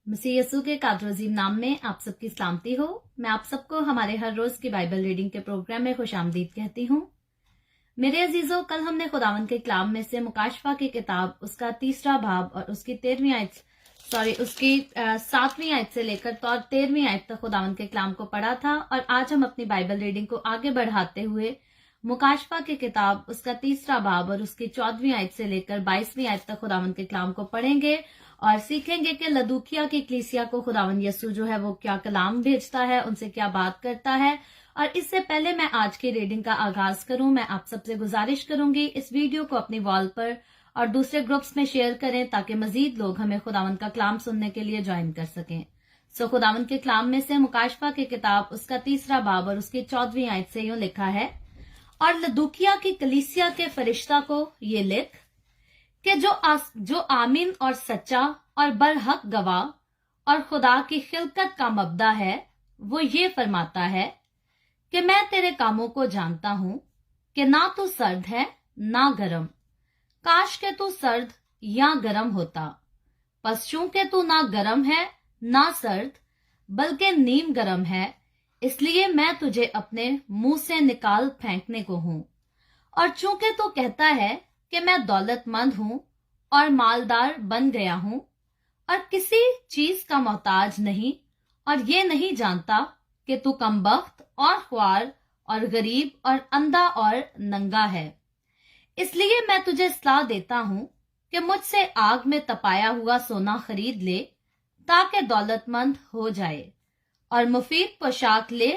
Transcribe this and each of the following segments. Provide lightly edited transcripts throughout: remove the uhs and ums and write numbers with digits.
मसीह यसू के कादरोजीम नाम में आप सबकी सलामती हो। मैं आप सबको हमारे हर रोज की बाइबल रीडिंग के प्रोग्राम में खुशामदीद कहती हूँ। मेरे अजीजों, कल हमने खुदावन के कलाम में से मुकाशफा की किताब उसका 3रा बाब और उसकी 7वीं आयत से लेकर 13वीं आयत तक खुदावन के कलाम को पढ़ा था। और आज हम अपनी बाइबल रीडिंग को आगे बढ़ाते हुए मुकाशफा की किताब उसका 3रा बाब और उसकी 14वीं आयत से लेकर 22वीं आयत तक खुदावन के कलाम को पढ़ेंगे और सीखेंगे कि लदूकिया की कलीसिया को खुदावन यसू जो है वो क्या कलाम भेजता है, उनसे क्या बात करता है। और इससे पहले मैं आज की रीडिंग का आगाज करूं, मैं आप सबसे गुजारिश करूंगी इस वीडियो को अपनी वॉल पर और दूसरे ग्रुप्स में शेयर करें ताकि मजीद लोग हमें खुदावन का कलाम सुनने के लिए ज्वाइन कर सकें। सो खुदावन के कलाम में से मुकाशफा की किताब उसका 3रा बाब और उसकी 14वीं आयत से यूं लिखा है, और लदूकिया की कलीसिया के फरिश्ता को ये लिख कि जो आमीन और सच्चा और बरहक गवाह और खुदा की खिलकत का मबदा है, वो ये फरमाता है कि मैं तेरे कामों को जानता हूं कि ना तू सर्द है ना गरम। काश के तू सर्द या गरम होता, बस चूंकि तू ना गरम है ना सर्द बल्कि नीम गरम है, इसलिए मैं तुझे अपने मुंह से निकाल फेंकने को हूं। और चूंकि तू कहता है कि मैं दौलतमंद हूं और मालदार बन गया हूं और किसी चीज का मोहताज नहीं, और ये नहीं जानता कि तू कमबख्त और ख्वार और गरीब और अंधा और नंगा है, इसलिए मैं तुझे सलाह देता हूं कि मुझसे आग में तपाया हुआ सोना खरीद ले ताकि दौलतमंद हो जाए, और मुफीद पोशाक ले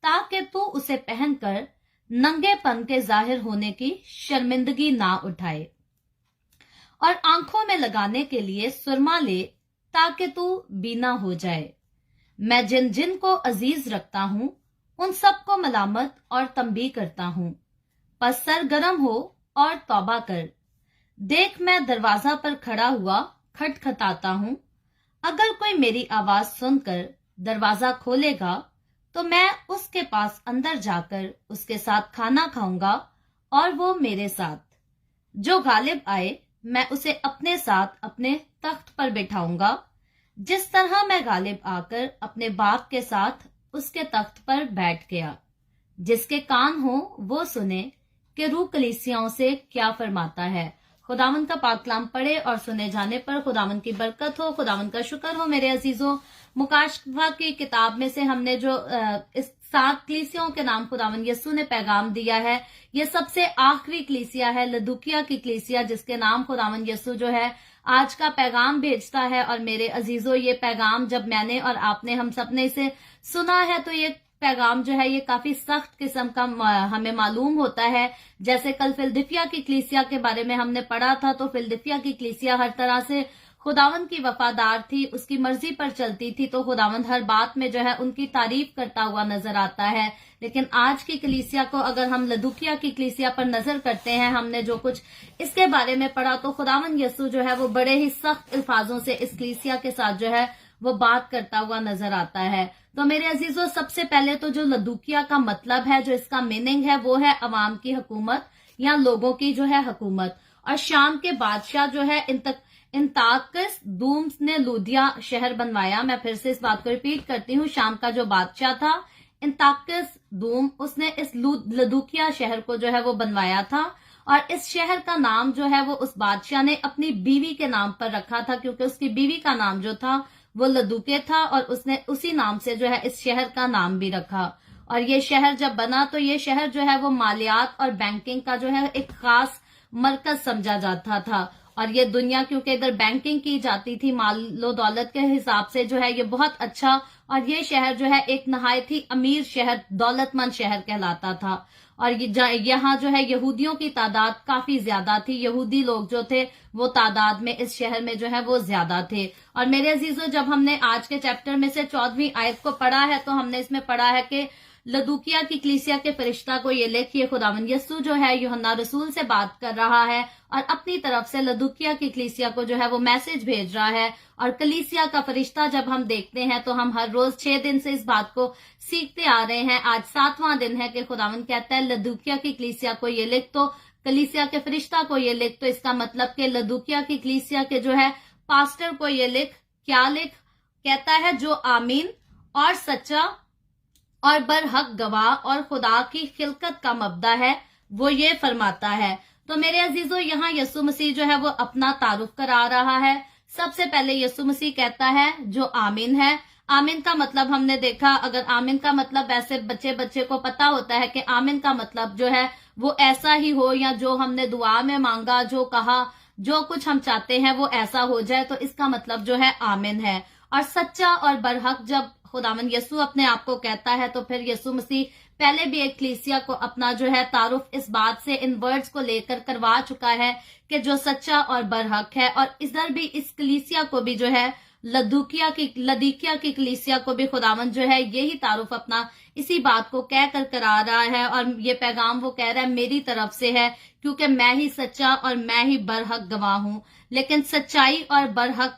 ताकि तू उसे पहनकर नंगेपन के जाहिर होने की शर्मिंदगी ना उठाए, और आंखों में लगाने के लिए सुरमा ले ताकि तू बीना हो जाए। मैं जिन जिन को अजीज रखता हूं उन सबको मलामत और तंबीह करता हूं, बस सरगर्म हो और तौबा कर। देख, मैं दरवाजा पर खड़ा हुआ खटखटाता हूं, अगर कोई मेरी आवाज सुनकर दरवाजा खोलेगा तो मैं उसके पास अंदर जाकर उसके साथ खाना खाऊंगा और वो मेरे साथ। जो गालिब आए मैं उसे अपने साथ अपने तख्त पर बैठाऊंगा, जिस तरह मैं गालिब आकर अपने बाप के साथ उसके तख्त पर बैठ गया। जिसके कान हो वो सुने कि रूह कलीसियाओं से क्या फरमाता है। खुदावन का पाक कलाम पढ़े और सुने जाने पर खुदावन की बरकत हो, खुदावन का शुक्र हो। मेरे अजीजों, मुकाशफा की किताब में से हमने जो इस 7 कलीसियाओं के नाम खुदावन यसू ने पैगाम दिया है, ये सबसे आखिरी कलीसिया है लदूकिया की कलीसिया, जिसके नाम खुदावन यसू जो है आज का पैगाम भेजता है। और मेरे अजीजों, ये पैगाम जब मैंने और आपने हम सबने इसे सुना है तो ये पैगाम जो है ये काफी सख्त किस्म का हमें मालूम होता है। जैसे कल फिलदिफिया की कलीसिया के बारे में हमने पढ़ा था, तो फिलदिफिया की कलीसिया हर तरह से खुदावंद की वफादार थी, उसकी मर्जी पर चलती थी, तो खुदावंद हर बात में जो है उनकी तारीफ करता हुआ नजर आता है। लेकिन आज की कलीसिया को अगर हम लदूकिया की कलीसिया पर नजर करते हैं, हमने जो कुछ इसके बारे में पढ़ा, तो खुदावंद यसू जो है वो बड़े ही सख्त अल्फाजों से इस कलीसिया के साथ जो है वो बात करता हुआ नजर आता है। तो मेरे अजीजों, सबसे पहले तो जो लदूकिया का मतलब है, जो इसका मीनिंग है, वो है अवाम की हुकूमत या लोगों की जो है हुकूमत। और शाम के बादशाह जो है इंताकस दूम ने लूदिया शहर बनवाया। मैं फिर से इस बात को रिपीट करती हूँ, शाम का जो बादशाह था इंताकस दूम, उसने इस लदूकिया शहर को जो है वो बनवाया था। और इस शहर का नाम जो है वो उस बादशाह ने अपनी बीवी के नाम पर रखा था, क्योंकि उसकी बीवी का नाम जो था वो लदूके था, और उसने उसी नाम से जो है इस शहर का नाम भी रखा। और ये शहर जब बना तो ये शहर जो है वो मालियात और बैंकिंग का जो है एक खास मरकज समझा जाता था। और ये दुनिया, क्योंकि इधर बैंकिंग की जाती थी मालो दौलत के हिसाब से, जो है ये बहुत अच्छा, और ये शहर जो है एक नहायत ही अमीर शहर, दौलतमंद शहर कहलाता था। और यहाँ जो है यहूदियों की तादाद काफी ज्यादा थी, यहूदी लोग जो थे वो तादाद में इस शहर में जो है वो ज्यादा थे। और मेरे अजीजों, जब हमने आज के चैप्टर में से 14वीं आयत को पढ़ा है, तो हमने इसमें पढ़ा है कि लदूकिया की कलीसिया के फरिश्ता को ये लिखिए, खुदावन यसू जो है यूहन्ना रसूल से बात कर रहा है और अपनी तरफ से लदूकिया की कलीसिया को जो है वो मैसेज भेज रहा है। और कलीसिया का फरिश्ता जब हम देखते हैं तो हम हर रोज 6 दिन से इस बात को सीखते आ रहे हैं। आज 7वां दिन है कि खुदावन कहता है लदूकिया की कलीसिया को ये लिख, तो कलीसिया के फरिश्ता को ये लिख, तो इसका मतलब कि लदूकिया की कलीसिया के जो है पास्टर को ये लिख, क्या लिख कहता है जो आमीन और सच्चा और बरहक गवाह और खुदा की खिलकत का मबदा है वो ये फरमाता है। तो मेरे अजीजों, यहाँ यीशु मसीह जो है वो अपना तारुफ करा रहा है। सबसे पहले यीशु मसीह कहता है जो आमीन है। आमीन का मतलब हमने देखा, अगर आमीन का मतलब ऐसे बच्चे को पता होता है कि आमीन का मतलब जो है वो ऐसा ही हो, या जो हमने दुआ में मांगा, जो कहा, जो कुछ हम चाहते हैं वो ऐसा हो जाए, तो इसका मतलब जो है आमीन है। और सच्चा और बरहक जब खुदावंद यीशु अपने आप को कहता है, तो फिर यीशु मसीह पहले भी एक कलीसिया को अपना जो है तारुफ इस बात से, इन वर्ड्स को लेकर करवा चुका है कि जो सच्चा और बरहक है। और इधर भी इस कलीसिया को भी जो है लदीकिया की कलीसिया को भी खुदावंद जो है यही तारुफ अपना इसी बात को कह कर करा रहा है। और ये पैगाम वो कह रहा है मेरी तरफ से है, क्योंकि मैं ही सच्चा और मैं ही बरहक गवाह हूं। लेकिन सच्चाई और बरहक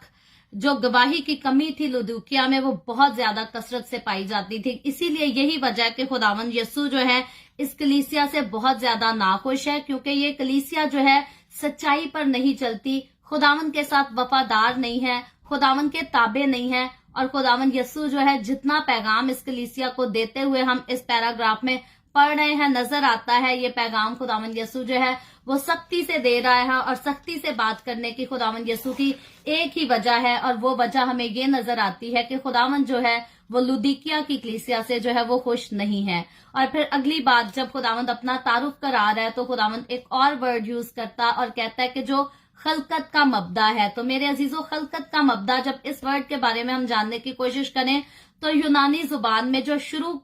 जो गवाही की कमी थी लदूकिया में, वो बहुत ज्यादा कसरत से पाई जाती थी। इसीलिए यही वजह है कि खुदावंद यीशु जो है इस कलीसिया से बहुत ज्यादा नाखुश है, क्योंकि ये कलीसिया जो है सच्चाई पर नहीं चलती, खुदावंद के साथ वफादार नहीं है, खुदावंद के ताबे नहीं है। और खुदावंद यीशु जो है जितना पैगाम इस कलीसिया को देते हुए हम इस पैराग्राफ में पढ़ रहे हैं, नजर आता है ये पैगाम खुदावंद यीशु जो है वो सख्ती से दे रहा है। और सख्ती से बात करने की खुदावंद यीशु की एक ही वजह है, और वो वजह हमें ये नजर आती है कि खुदावंद जो है वो लुदीकिया की कलीसिया से जो है वो खुश नहीं है। और फिर अगली बात, जब खुदावंद अपना तारुफ करा रहा है, तो खुदावंद एक और वर्ड यूज करता और कहता है कि जो खलकत का मबदा है। तो मेरे अजीजों, खलकत का मबदा, जब इस वर्ड के बारे में हम जानने की कोशिश करें, तो यूनानी जुबान में जो शुरू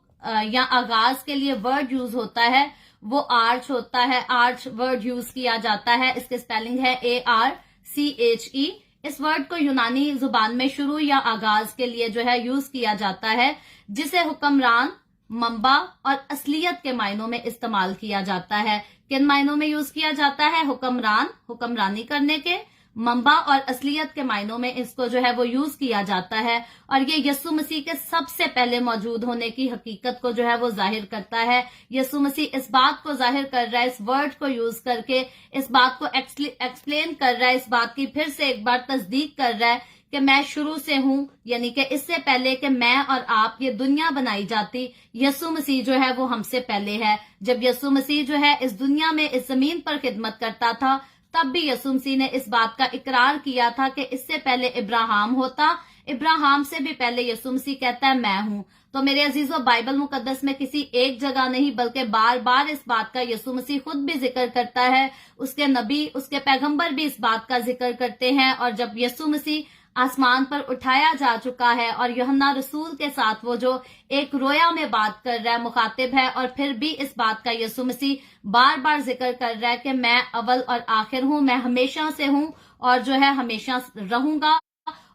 या आगाज के लिए वर्ड यूज होता है वो आर्च होता है। आर्च वर्ड यूज किया जाता है, इसकी स्पेलिंग है ARCHE। इस वर्ड को यूनानी जुबान में शुरू या आगाज के लिए जो है यूज किया जाता है, जिसे हुक्मरान, मंबा और असलियत के मायनों में इस्तेमाल किया जाता है। किन मायनों में यूज किया जाता है? हुक्मरान, हुक्मरानी करने के, मंबा और असलियत के मायनों में इसको जो है वो यूज किया जाता है। और ये यीशु मसीह के सबसे पहले मौजूद होने की हकीकत को जो है वो जाहिर करता है। यीशु मसीह इस बात को जाहिर कर रहा है, इस वर्ड को यूज करके इस बात को एक्सप्लेन कर रहा है, इस बात की फिर से एक बार तस्दीक कर रहा है कि मैं शुरू से हूं, यानी कि इससे पहले कि मैं और आप ये दुनिया बनाई जाती, यीशु मसीह जो है वो हमसे पहले है। जब यीशु मसीह जो है इस दुनिया में इस जमीन पर खिदमत करता था, तब भी यीशु मसीह ने इस बात का इकरार किया था कि इससे पहले इब्राहिम होता, इब्राहिम से भी पहले यीशु मसीह कहता है मैं हूं। तो मेरे अजीजों, बाइबल मुकद्दस में किसी एक जगह नहीं बल्कि बार बार इस बात का यीशु मसीह खुद भी जिक्र करता है, उसके नबी, उसके पैगंबर भी इस बात का जिक्र करते हैं। और जब यीशु मसीह आसमान पर उठाया जा चुका है और यूहन्ना रसूल के साथ वो जो एक रोया में बात कर रहा है, मुखातिब है, और फिर भी इस बात का यीशु मसीह बार बार जिक्र कर रहा है कि मैं अव्वल और आखिर हूं, मैं हमेशा से हूं और जो है हमेशा रहूंगा।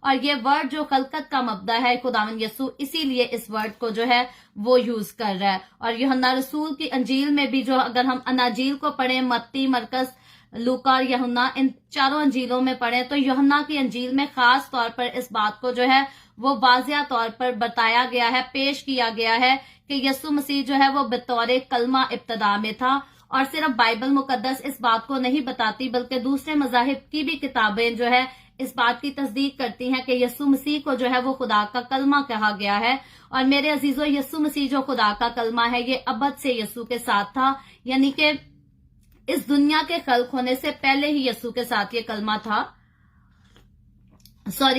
और ये वर्ड जो खलकत का मबदा है, खुदावंद यीशु इसीलिए इस वर्ड को जो है वो यूज कर रहा है। और यूहन्ना रसूल की अंजील में भी, जो अगर हम अनाजील को पढ़ें, मत्ती, मरकस, लूका और यूहन्ना, इन चारों अंजीलों में पढ़ें, तो यूहन्ना की अंजील में खास तौर पर इस बात को जो है वो वाज़िया तौर पर बताया गया है, पेश किया गया है कि यीशु मसीह जो है वो बतौर कलमा इब्तदा में था। और सिर्फ बाइबल मुकद्दस इस बात को नहीं बताती, बल्कि दूसरे मज़ाहिब की भी किताबें जो है इस बात की तस्दीक करती हैं कि यीशु मसीह को जो है वो खुदा का कलमा कहा गया है। और मेरे अजीजों, यीशु मसीह जो खुदा का कलमा है, ये अबद से यीशु के साथ था, यानी कि इस दुनिया के खल्क होने से पहले ही यीशु के साथ ये कलमा था,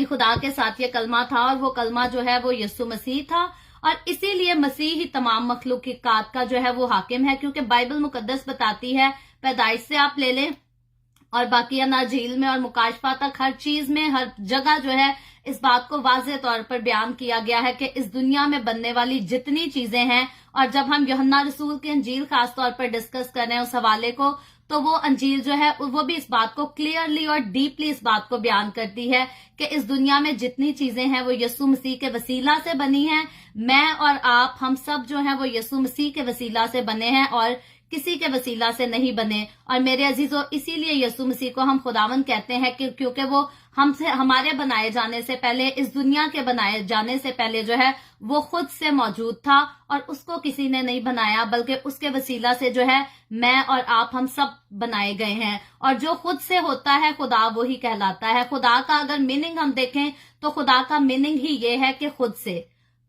खुदा के साथ ये कलमा था, और वो कलमा जो है वो यीशु मसीह था। और इसीलिए मसीह ही तमाम मखलूकात का जो है वो हाकिम है, क्योंकि बाइबल मुकद्दस बताती है, पैदाइश से आप ले लें और बाकी अनाजील में और मुकाशफा तक, हर चीज में, हर जगह जो है इस बात को वाज़े तौर पर बयान किया गया है कि इस दुनिया में बनने वाली जितनी चीजें हैं, और जब हम यूहन्ना रसूल की अंजील खास तौर पर डिस्कस कर रहे हैं उस हवाले को, तो वो अंजील जो है वो भी इस बात को क्लियरली और डीपली इस बात को बयान करती है कि इस दुनिया में जितनी चीजें हैं वो यीशु मसीह के वसीला से बनी हैं। मैं और आप, हम सब जो हैं वो यीशु मसीह के वसीला से बने हैं। और किसी के वसीला से नहीं बने। और मेरे अजीजों, इसीलिए यीशु मसीह को हम खुदावंद कहते हैं कि क्योंकि वो हमारे बनाए जाने से पहले, इस दुनिया के बनाए जाने से पहले जो है वो खुद से मौजूद था और उसको किसी ने नहीं बनाया, बल्कि उसके वसीला से जो है मैं और आप हम सब बनाए गए हैं। और जो खुद से होता है खुदा वो ही कहलाता है। खुदा का अगर मीनिंग हम देखें तो खुदा का मीनिंग ही ये है कि खुद से।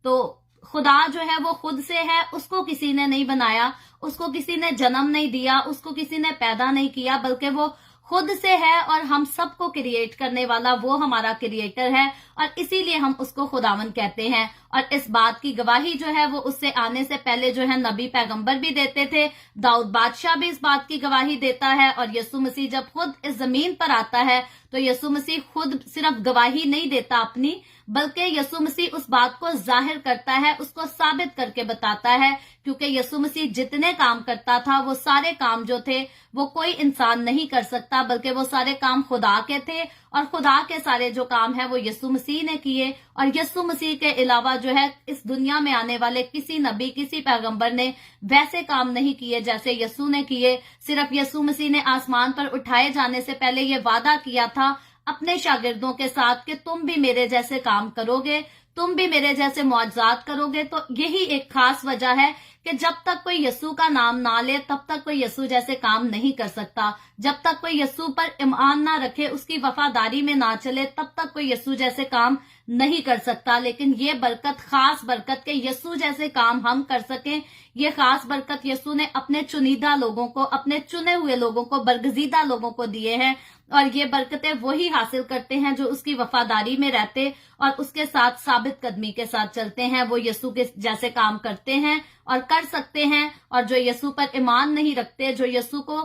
तो खुदा जो है वो खुद से है, उसको किसी ने नहीं बनाया, उसको किसी ने जन्म नहीं दिया, उसको किसी ने पैदा नहीं किया, बल्कि वो खुद से है और हम सबको क्रिएट करने वाला वो हमारा क्रिएटर है और इसीलिए हम उसको खुदावन कहते हैं। और इस बात की गवाही जो है वो उससे आने से पहले जो है नबी पैगंबर भी देते थे, दाऊद बादशाह भी इस बात की गवाही देता है। और यीशु मसीह जब खुद इस जमीन पर आता है तो यीशु मसीह खुद सिर्फ गवाही नहीं देता अपनी, बल्कि यीशु मसीह उस बात को जाहिर करता है, उसको साबित करके बताता है। क्योंकि यीशु मसीह जितने काम करता था वो सारे काम जो थे वो कोई इंसान नहीं कर सकता, बल्कि वो सारे काम खुदा के थे और खुदा के सारे जो काम है वो यीशु मसीह ने किए। और यीशु मसीह के अलावा जो है इस दुनिया में आने वाले किसी नबी, किसी पैगंबर ने वैसे काम नहीं किए जैसे यीशु ने किए। सिर्फ यीशु मसीह ने आसमान पर उठाए जाने से पहले ये वादा किया था अपने शागिर्दों के साथ कि तुम भी मेरे जैसे काम करोगे, तुम भी मेरे जैसे मौजज़ात करोगे। तो यही एक खास वजह है कि जब तक कोई यीशु का नाम ना ले तब तक कोई यीशु जैसे काम नहीं कर सकता। जब तक कोई यीशु पर ईमान ना रखे, उसकी वफादारी में ना चले, तब तक कोई यीशु जैसे काम नहीं कर सकता। लेकिन ये बरकत, खास बरकत के यीशु जैसे काम हम कर सकें, ये खास बरकत यीशु ने अपने चुनिंदा लोगों को, अपने चुने हुए लोगों को, बरगजीदा लोगों को दिए हैं। और ये बरकतें वही हासिल करते हैं जो उसकी वफादारी में रहते और उसके साथ साबित कदमी के साथ चलते हैं। वो यीशु के जैसे काम करते हैं और कर सकते हैं। और जो यीशु पर ईमान नहीं रखते, जो यीशु को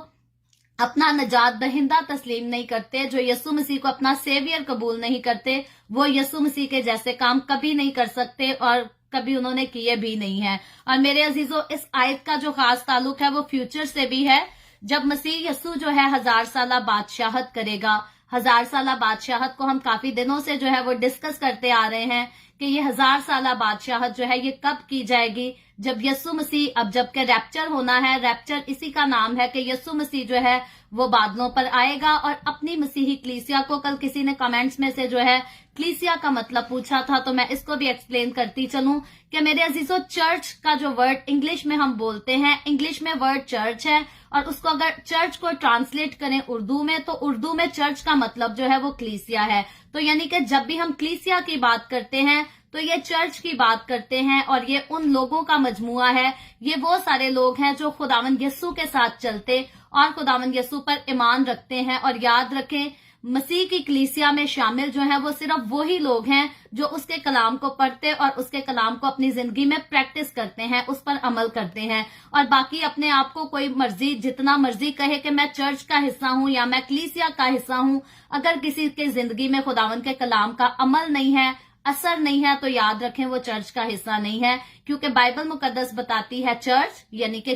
अपना नजात दहिंदा तस्लीम नहीं करते, जो यीशु मसीह को अपना सेवियर कबूल नहीं करते, वो यीशु मसीह के जैसे काम कभी नहीं कर सकते और कभी उन्होंने किए भी नहीं है। और मेरे अजीजों, इस आयत का जो खास ताल्लुक है वो फ्यूचर से भी है। जब मसीह यीशु जो है 1000 साला बादशाहत करेगा, 1000 साला बादशाहत को हम काफी दिनों से जो है वो डिस्कस करते आ रहे हैं कि ये 1000 साला बादशाहत जो है ये कब की जाएगी। जब यीशु मसीह, अब जबकि रैप्चर होना है, रैप्चर इसी का नाम है कि यीशु मसीह जो है वो बादलों पर आएगा और अपनी मसीही कलीसिया को, कल किसी ने कमेंट्स में से जो है कलीसिया का मतलब पूछा था, तो मैं इसको भी एक्सप्लेन करती चलूं कि मेरे अजीजों, चर्च का जो वर्ड इंग्लिश में हम बोलते हैं, इंग्लिश में वर्ड चर्च है और उसको अगर चर्च को ट्रांसलेट करें उर्दू में तो उर्दू में चर्च का मतलब जो है वो कलीसिया है। तो यानी कि जब भी हम कलीसिया की बात करते हैं तो ये चर्च की बात करते हैं और ये उन लोगों का मजमुआ है, ये वो सारे लोग हैं जो खुदावंद यीशु के साथ चलते और खुदावंद यीशु पर ईमान रखते हैं। और याद रखें, मसीह की कलीसिया में शामिल जो है वो सिर्फ वही लोग हैं जो उसके कलाम को पढ़ते और उसके कलाम को अपनी जिंदगी में प्रैक्टिस करते हैं, उस पर अमल करते हैं। और बाकी अपने आप को कोई मर्जी, जितना मर्जी कहे कि मैं चर्च का हिस्सा हूं या मैं कलीसिया का हिस्सा हूं, अगर किसी के जिंदगी में खुदावंद के कलाम का अमल नहीं है, असर नहीं है, तो याद रखें वो चर्च का हिस्सा नहीं है। क्योंकि बाइबल मुकद्दस बताती है चर्च यानी कि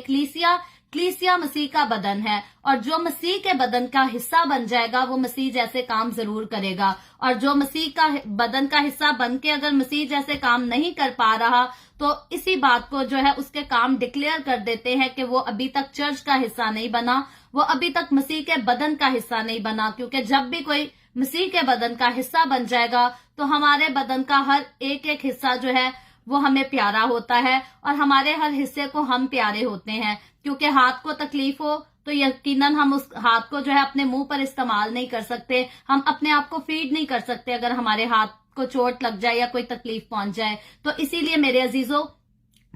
कलीसिया मसीह का बदन है और जो मसीह के बदन का हिस्सा बन जाएगा वो मसीह जैसे काम जरूर करेगा। और जो मसीह का बदन का हिस्सा बन के अगर मसीह जैसे काम नहीं कर पा रहा तो इसी बात को जो है उसके काम डिक्लेयर कर देते हैं कि वो अभी तक चर्च का हिस्सा नहीं बना, वो अभी तक मसीह के बदन का हिस्सा नहीं बना। क्योंकि जब भी कोई मसीह के बदन का हिस्सा बन जाएगा तो हमारे बदन का हर एक एक हिस्सा जो है वो हमें प्यारा होता है और हमारे हर हिस्से को हम प्यारे होते हैं। क्योंकि हाथ को तकलीफ हो तो यकीनन हम उस हाथ को जो है अपने मुंह पर इस्तेमाल नहीं कर सकते, हम अपने आप को फीड नहीं कर सकते अगर हमारे हाथ को चोट लग जाए या कोई तकलीफ पहुंच जाए। तो इसीलिए मेरे अजीजों,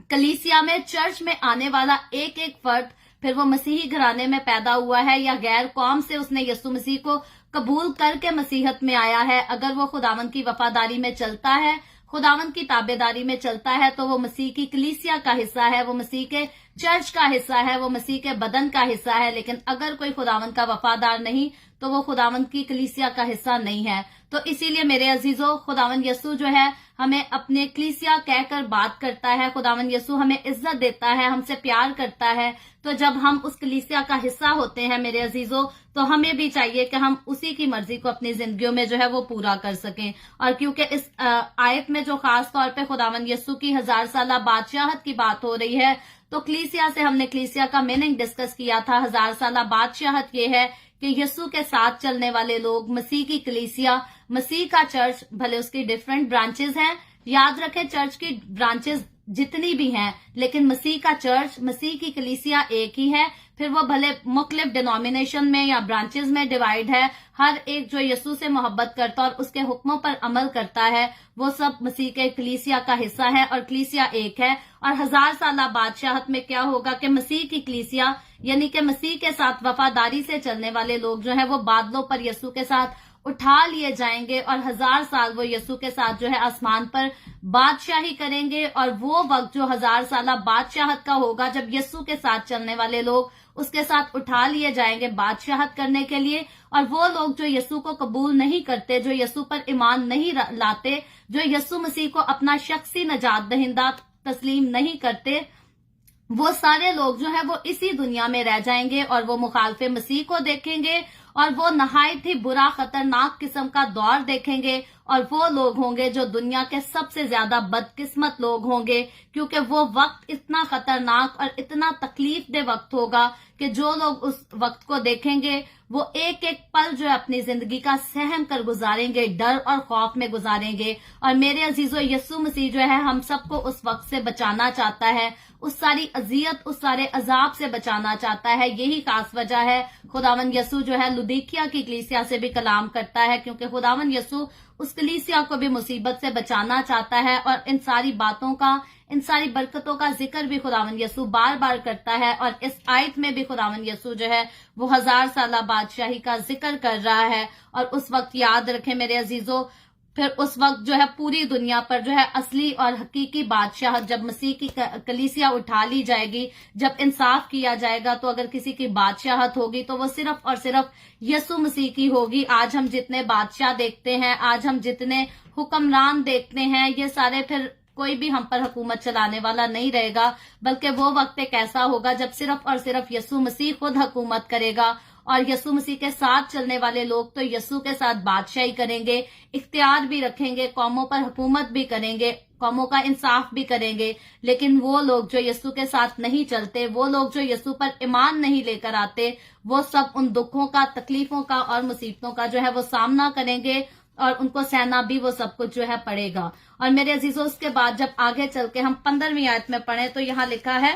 कलीसिया में, चर्च में आने वाला एक एक फर्द, फिर वो मसीही घराने में पैदा हुआ है या गैर कौम से उसने यीशु मसीह को कबूल करके मसीहत में आया है, अगर वो खुदावंद की वफादारी में चलता है, खुदावंद की ताबेदारी में चलता है, तो वो मसीह की कलीसिया का हिस्सा है, वो मसीह के चर्च का हिस्सा है, वो मसीह के बदन का हिस्सा है। लेकिन अगर कोई खुदावंद का वफादार नहीं तो वो खुदावंद की कलीसिया का हिस्सा नहीं है। तो इसीलिए मेरे अजीजों, खुदावन यसू जो है हमें अपने कलीसिया कहकर बात करता है, खुदावन यसू हमें इज्जत देता है, हमसे प्यार करता है। तो जब हम उस कलीसिया का हिस्सा होते हैं मेरे अजीजों, तो हमें भी चाहिए कि हम उसी की मर्जी को अपनी जिंदगियों में जो है वो पूरा कर सकें। और क्योंकि इस आयत में जो खास तौर पे खुदावन यसू की 1000 साला बादशाहत की बात हो रही है, तो कलीसिया से हमने कलीसिया का मीनिंग डिस्कस किया था। 1000 साला बादशाहत ये है कि यीशु के साथ चलने वाले लोग, मसीह की कलीसिया, मसीह का चर्च, भले उसकी डिफरेंट ब्रांचेस हैं, याद रखें चर्च की ब्रांचेस जितनी भी हैं, लेकिन मसीह का चर्च, मसीह की कलीसिया एक ही है। फिर वो भले मुख्तलिफ डिनोमिनेशन में या ब्रांचेस में डिवाइड है, हर एक जो यीशु से मोहब्बत करता और उसके हुक्मों पर अमल करता है, वो सब मसीह के कलीसिया का हिस्सा है और कलीसिया एक है। और 1000 साला बादशाहत में क्या होगा कि मसीह की कलीसिया यानी कि मसीह के साथ वफादारी से चलने वाले लोग जो है वो बादलों पर यीशु के साथ उठा लिए जाएंगे और 1000 साल वो यीशु के साथ जो है आसमान पर बादशाही करेंगे। और वो वक्त जो 1000 साला बादशाहत का होगा, जब यीशु के साथ चलने वाले लोग उसके साथ उठा लिए जाएंगे बादशाहत करने के लिए। और वो लोग जो यीशु को कबूल नहीं करते, जो यीशु पर ईमान नहीं लाते, जो यीशु मसीह को अपना शख्सी नजात दहिंदा तस्लीम नहीं करते, वो सारे लोग जो है वो इसी दुनिया में रह जाएंगे और वो मुखालफे मसीह को देखेंगे और वो नहायत ही बुरा खतरनाक किस्म का दौर देखेंगे। और वो लोग होंगे जो दुनिया के सबसे ज्यादा बदकिस्मत लोग होंगे, क्योंकि वो वक्त इतना खतरनाक और इतना तकलीफ दे वक्त होगा कि जो लोग उस वक्त को देखेंगे वो एक एक पल जो है अपनी जिंदगी का सहम कर गुजारेंगे, डर और खौफ में गुजारेंगे। और मेरे अजीजों, यीशु मसीह जो है हम सबको उस वक्त से बचाना चाहता है, उस सारी अजियत, उस सारे अजाब से बचाना चाहता है। यही खास वजह है खुदावन यसू जो है लुदीकिया की कलीसिया से भी कलाम करता है, क्योंकि खुदावन यसू उस कलीसिया को भी मुसीबत से बचाना चाहता है। और इन सारी बातों का, इन सारी बरकतों का जिक्र भी खुदावन यसू बार बार करता है। और इस आयत में भी खुदावन यसू जो है वो 1000 साला बादशाही का जिक्र कर रहा है। और उस वक्त याद रखें मेरे अजीजों, फिर उस वक्त जो है पूरी दुनिया पर जो है असली और हकीकी बादशाह, जब मसीह की कलीसिया उठा ली जाएगी, जब इंसाफ किया जाएगा, तो अगर किसी की बादशाहत होगी तो वो सिर्फ और सिर्फ यीशु मसीह की होगी। आज हम जितने बादशाह देखते हैं, आज हम जितने हुक्मरान देखते हैं, ये सारे फिर कोई भी हम पर हुकूमत चलाने वाला नहीं रहेगा, बल्कि वो वक्त एक ऐसा होगा जब सिर्फ और सिर्फ यीशु मसीह खुद हुकूमत करेगा। और यीशु मसीह के साथ चलने वाले लोग तो यीशु के साथ बादशाही करेंगे, इख्तियार भी रखेंगे, कौमों पर हुकूमत भी करेंगे, कौमों का इंसाफ भी करेंगे। लेकिन वो लोग जो यीशु के साथ नहीं चलते, वो लोग जो यीशु पर ईमान नहीं लेकर आते, वो सब उन दुखों का, तकलीफों का और मुसीबतों का जो है वो सामना करेंगे और उनको सहना भी वो सब कुछ जो है पड़ेगा। और मेरे अजीजों, उसके बाद जब आगे चल के हम 15वीं आयत में पढ़े तो यहाँ लिखा है,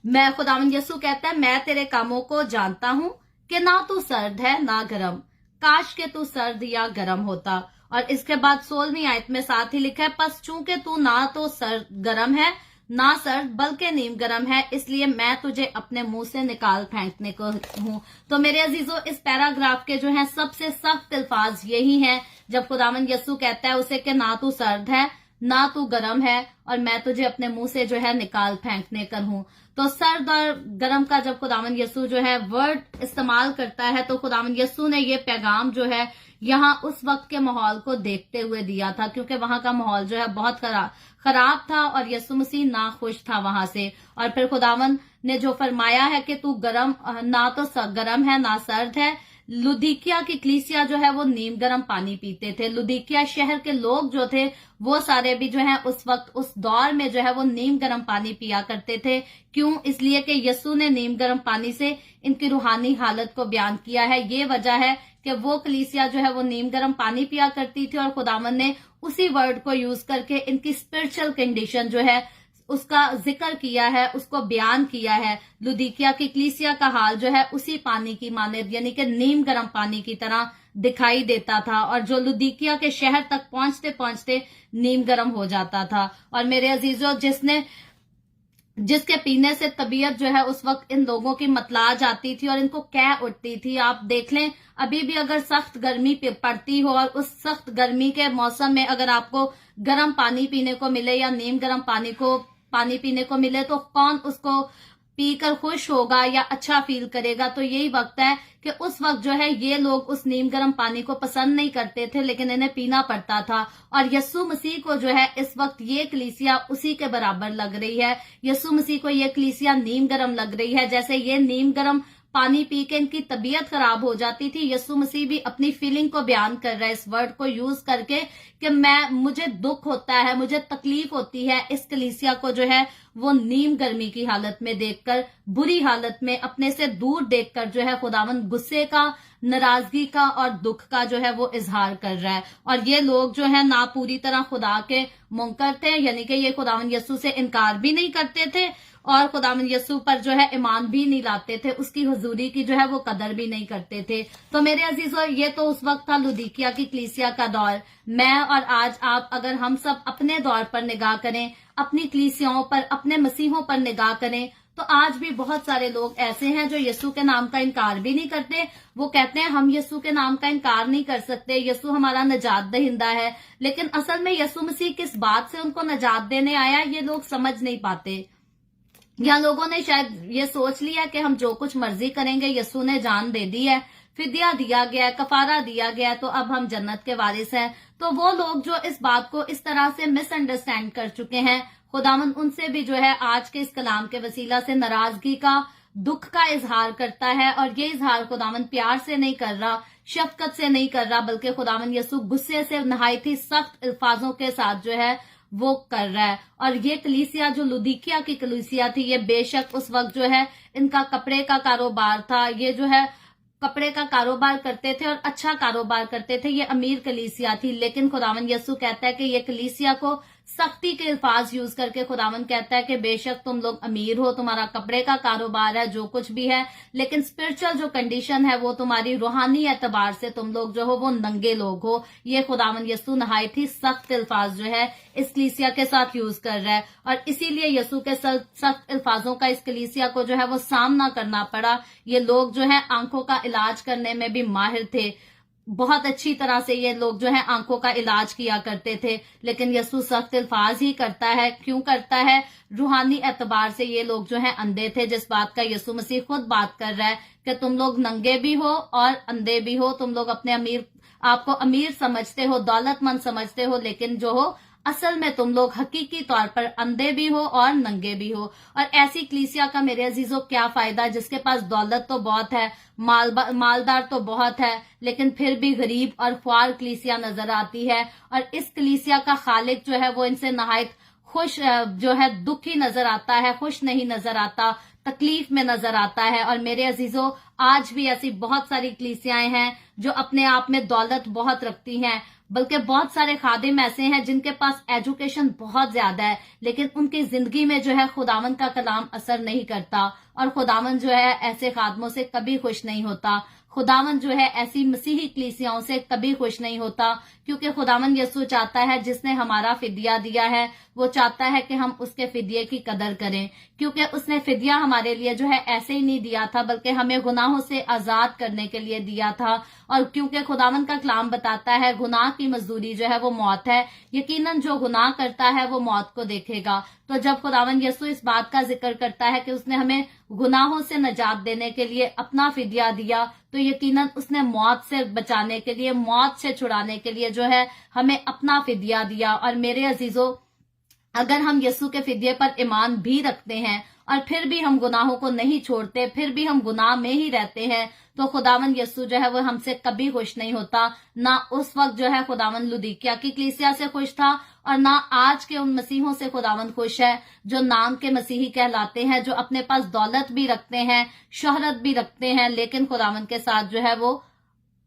मैं खुदावंद यीशु कहता है, मैं तेरे कामों को जानता हूं कि ना तू सर्द है ना गरम, काश के तू सर्द या गरम होता। और इसके बाद 16वीं आयत में साथ ही लिखा है, बस चूंकि तू ना तो सर्द गरम है ना सर्द बल्कि नीम गरम है, इसलिए मैं तुझे अपने मुंह से निकाल फेंकने को हूं। तो मेरे अजीजों, इस पैराग्राफ के जो है सबसे सख्त अल्फाज यही हैं, जब खुदावंद यीशु कहता है उसे कि ना तू सर्द है ना तू गरम है और मैं तुझे अपने मुंह से जो है निकाल फेंकने कर हूं। तो सर्द और गरम का जब खुदावंद यीशु जो है वर्ड इस्तेमाल करता है, तो खुदावंद यीशु ने ये पैगाम जो है यहाँ उस वक्त के माहौल को देखते हुए दिया था, क्योंकि वहां का माहौल जो है बहुत खराब था और यीशु मसीह ना खुश था वहां से। और फिर खुदावंद ने जो फरमाया है कि तू गरम, ना तो गरम है ना सर्द है। लुदीकिया की कलीसिया जो है वो नीम गरम पानी पीते थे। लुदीकिया शहर के लोग जो थे वो सारे भी जो है उस वक्त, उस दौर में जो है वो नीम गरम पानी पिया करते थे। क्यों? इसलिए कि यीशु ने नीम गरम पानी से इनकी रूहानी हालत को बयान किया है। ये वजह है कि वो कलीसिया जो है वो नीम गरम पानी पिया करती थी और खुदावन ने उसी वर्ड को यूज करके इनकी स्पिरिचुअल कंडीशन जो है उसका जिक्र किया है, उसको बयान किया है। लुदीकिया की कलीसिया का हाल जो है उसी पानी की मानद यानी कि नीम गरम पानी की तरह दिखाई देता था, और जो लुदीकिया के शहर तक पहुंचते पहुंचते नीम गरम हो जाता था। और मेरे अजीजों, जिसके पीने से तबीयत जो है उस वक्त इन लोगों की मतला जाती थी और इनको कह उठती थी। आप देख लें, अभी भी अगर सख्त गर्मी पड़ती हो और उस सख्त गर्मी के मौसम में अगर आपको गर्म पानी पीने को मिले या नीम गर्म पानी पीने को मिले, तो कौन उसको पी कर खुश होगा या अच्छा फील करेगा, तो यही वक्त है कि उस वक्त जो है ये लोग उस नीम गर्म पानी को पसंद नहीं करते थे, लेकिन इन्हें पीना पड़ता था। और यस्सु मसीह को जो है इस वक्त ये कलीसिया उसी के बराबर लग रही है। यस्सु मसीह को ये कलीसिया नीम गर्म लग रही है। जैसे ये नीम गर्म पानी पी के इनकी तबीयत खराब हो जाती थी, यस्सु मसीह भी अपनी फीलिंग को बयान कर रहा है इस वर्ड को यूज करके कि मुझे दुख होता है, मुझे तकलीफ होती है इस कलीसिया को जो है वो नीम गर्मी की हालत में देखकर, बुरी हालत में, अपने से दूर देखकर जो है खुदावन गुस्से का, नाराजगी का और दुख का जो है वो इजहार कर रहा है। और ये लोग जो है ना पूरी तरह खुदा के मुनकर थे, यानी कि ये खुदावन यस्सु से इनकार भी नहीं करते थे और खुदावन यस्सु पर जो है ईमान भी नहीं लाते थे, उसकी हुजूरी की जो है वो कदर भी नहीं करते थे। तो मेरे अजीजों, ये तो उस वक्त था लुदीकिया की कलीसिया का दौर। मैं और आज आप, अगर हम सब अपने दौर पर निगाह करें, अपनी कलीसियाओं पर, अपने मसीहों पर निगाह करें, तो आज भी बहुत सारे लोग ऐसे हैं जो यस्सु के नाम का इनकार भी नहीं करते। वो कहते हैं हम यस्सु के नाम का इनकार नहीं कर सकते, यस्सु हमारा नजात दहिंदा है। लेकिन असल में यस्सु मसीह किस बात से उनको नजात देने आया ये लोग समझ नहीं पाते। या लोगों ने शायद ये सोच लिया कि हम जो कुछ मर्जी करेंगे, यस्सु ने जान दे दी है, फिदिया दिया गया, कफारा दिया गया, तो अब हम जन्नत के वारिस हैं। तो वो लोग जो इस बात को इस तरह से मिसअंडरस्टैंड कर चुके हैं, खुदावन उनसे भी जो है आज के इस कलाम के वसीला से नाराजगी का, दुख का इजहार करता है। और ये इजहार खुदावन प्यार से नहीं कर रहा, शफकत से नहीं कर रहा, बल्कि खुदावन यस्सु गुस्से से, नहायत ही सख्त अल्फाजों के साथ जो है वो कर रहा है। और ये कलीसिया जो लुदीकिया की कलीसिया थी, ये बेशक उस वक्त जो है इनका कपड़े का कारोबार था, ये जो है कपड़े का कारोबार करते थे और अच्छा कारोबार करते थे, ये अमीर कलीसिया थी। लेकिन खुदावन यस्सु कहता है कि ये कलीसिया को सख्ती के अल्फाज यूज करके खुदावन कहता है कि बेशक तुम लोग अमीर हो, तुम्हारा कपड़े का कारोबार है, जो कुछ भी है, लेकिन स्पिरिचुअल जो कंडीशन है वो तुम्हारी रूहानी एतबार से तुम लोग जो हो वो नंगे लोग हो। ये खुदावन यस्सु नहायत ही सख्त अल्फाज जो है इस कलीसिया के साथ यूज कर रहा है। और इसीलिए यस्सु के सख्त अल्फाजों का इस कलीसिया को जो है वो सामना करना पड़ा। ये लोग जो है आंखों का इलाज करने में भी माहिर थे, बहुत अच्छी तरह से ये लोग जो है आंखों का इलाज किया करते थे। लेकिन यस्सु सख्त अल्फाज ही करता है। क्यों करता है? रूहानी एतबार से ये लोग जो है अंधे थे, जिस बात का यस्सु मसीह खुद बात कर रहा है कि तुम लोग नंगे भी हो और अंधे भी हो। तुम लोग अपने आपको अमीर समझते हो, दौलतमंद समझते हो, लेकिन जो हो असल में तुम लोग हकीकी तौर पर अंधे भी हो और नंगे भी हो। और ऐसी कलीसिया का मेरे अजीजों क्या फायदा जिसके पास दौलत तो बहुत है, मालदार तो बहुत है, लेकिन फिर भी गरीब और ख्वार कलीसिया नजर आती है। और इस कलीसिया का खालिक जो है वो इनसे नहायत खुश जो है दुखी नजर आता है, खुश नहीं नजर आता, तकलीफ में नजर आता है। और मेरे अजीजों, आज भी ऐसी बहुत सारी कलीसियाएं हैं जो अपने आप में दौलत बहुत रखती हैं, बल्कि बहुत सारे खादिम ऐसे हैं जिनके पास एजुकेशन बहुत ज्यादा है, लेकिन उनकी जिंदगी में जो है खुदावन का कलाम असर नहीं करता। और खुदावन जो है ऐसे खादमों से कभी खुश नहीं होता। खुदावन जो है ऐसी मसीही कलीसियाओं से कभी खुश नहीं होता, क्योंकि खुदावन यस्सु चाहता है जिसने हमारा फिदिया दिया है, वो चाहता है कि हम उसके फिदिये की कदर करें, क्योंकि उसने फिदिया हमारे लिए जो है ऐसे ही नहीं दिया था, बल्कि हमें गुनाहों से आजाद करने के लिए दिया था। और क्योंकि खुदावन का कलाम बताता है गुनाह की मजदूरी जो है वो मौत है, यकीनन जो गुनाह करता है वो मौत को देखेगा। तो जब खुदावन यस्सु इस बात का जिक्र करता है कि उसने हमें गुनाहों से नजात देने के लिए अपना फिदिया दिया, तो यकीनन उसने मौत से बचाने के लिए, मौत से छुड़ाने के लिए जो है हमें अपना फिदिया दिया। और मेरे अजीजों, अगर हम यस्सु के फिदिये पर ईमान भी रखते हैं और फिर भी हम गुनाहों को नहीं छोड़ते, फिर भी हम गुनाह में ही रहते हैं, तो खुदावन यस्सु जो है वो हमसे कभी खुश नहीं होता। ना उस वक्त जो है खुदावन लुदीकिया की कलीसिया से खुश था, और ना आज के उन मसीहों से खुदावन खुश है जो नाम के मसीही कहलाते हैं, जो अपने पास दौलत भी रखते हैं, शोहरत भी रखते हैं, लेकिन खुदावन के साथ जो है वो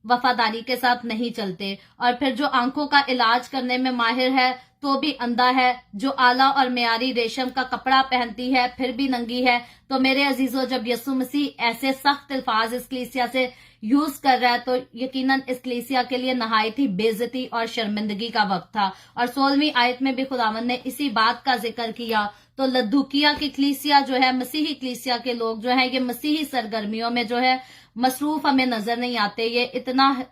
वफादारी के साथ नहीं चलते। और फिर जो आंखों का इलाज करने में माहिर है तो भी अंधा है, जो आला और मेयारी रेशम का कपड़ा पहनती है फिर भी नंगी है। तो मेरे अजीजों, जब यस्सु मसीह ऐसे सख्त अल्फाज इस कलीसिया से यूज कर रहा है, तो यकीनन इस कलीसिया के लिए नहायत ही बेइज्जती और शर्मिंदगी का वक्त था। और 16वीं आयत में भी खुदावन ने इसी बात का जिक्र किया। तो लद्दुकिया की कलीसिया जो है, मसीही कलीसिया के लोग जो है, ये मसीही सरगर्मियों में जो है मसरूफ हमें नजर नहीं आते। ये इतना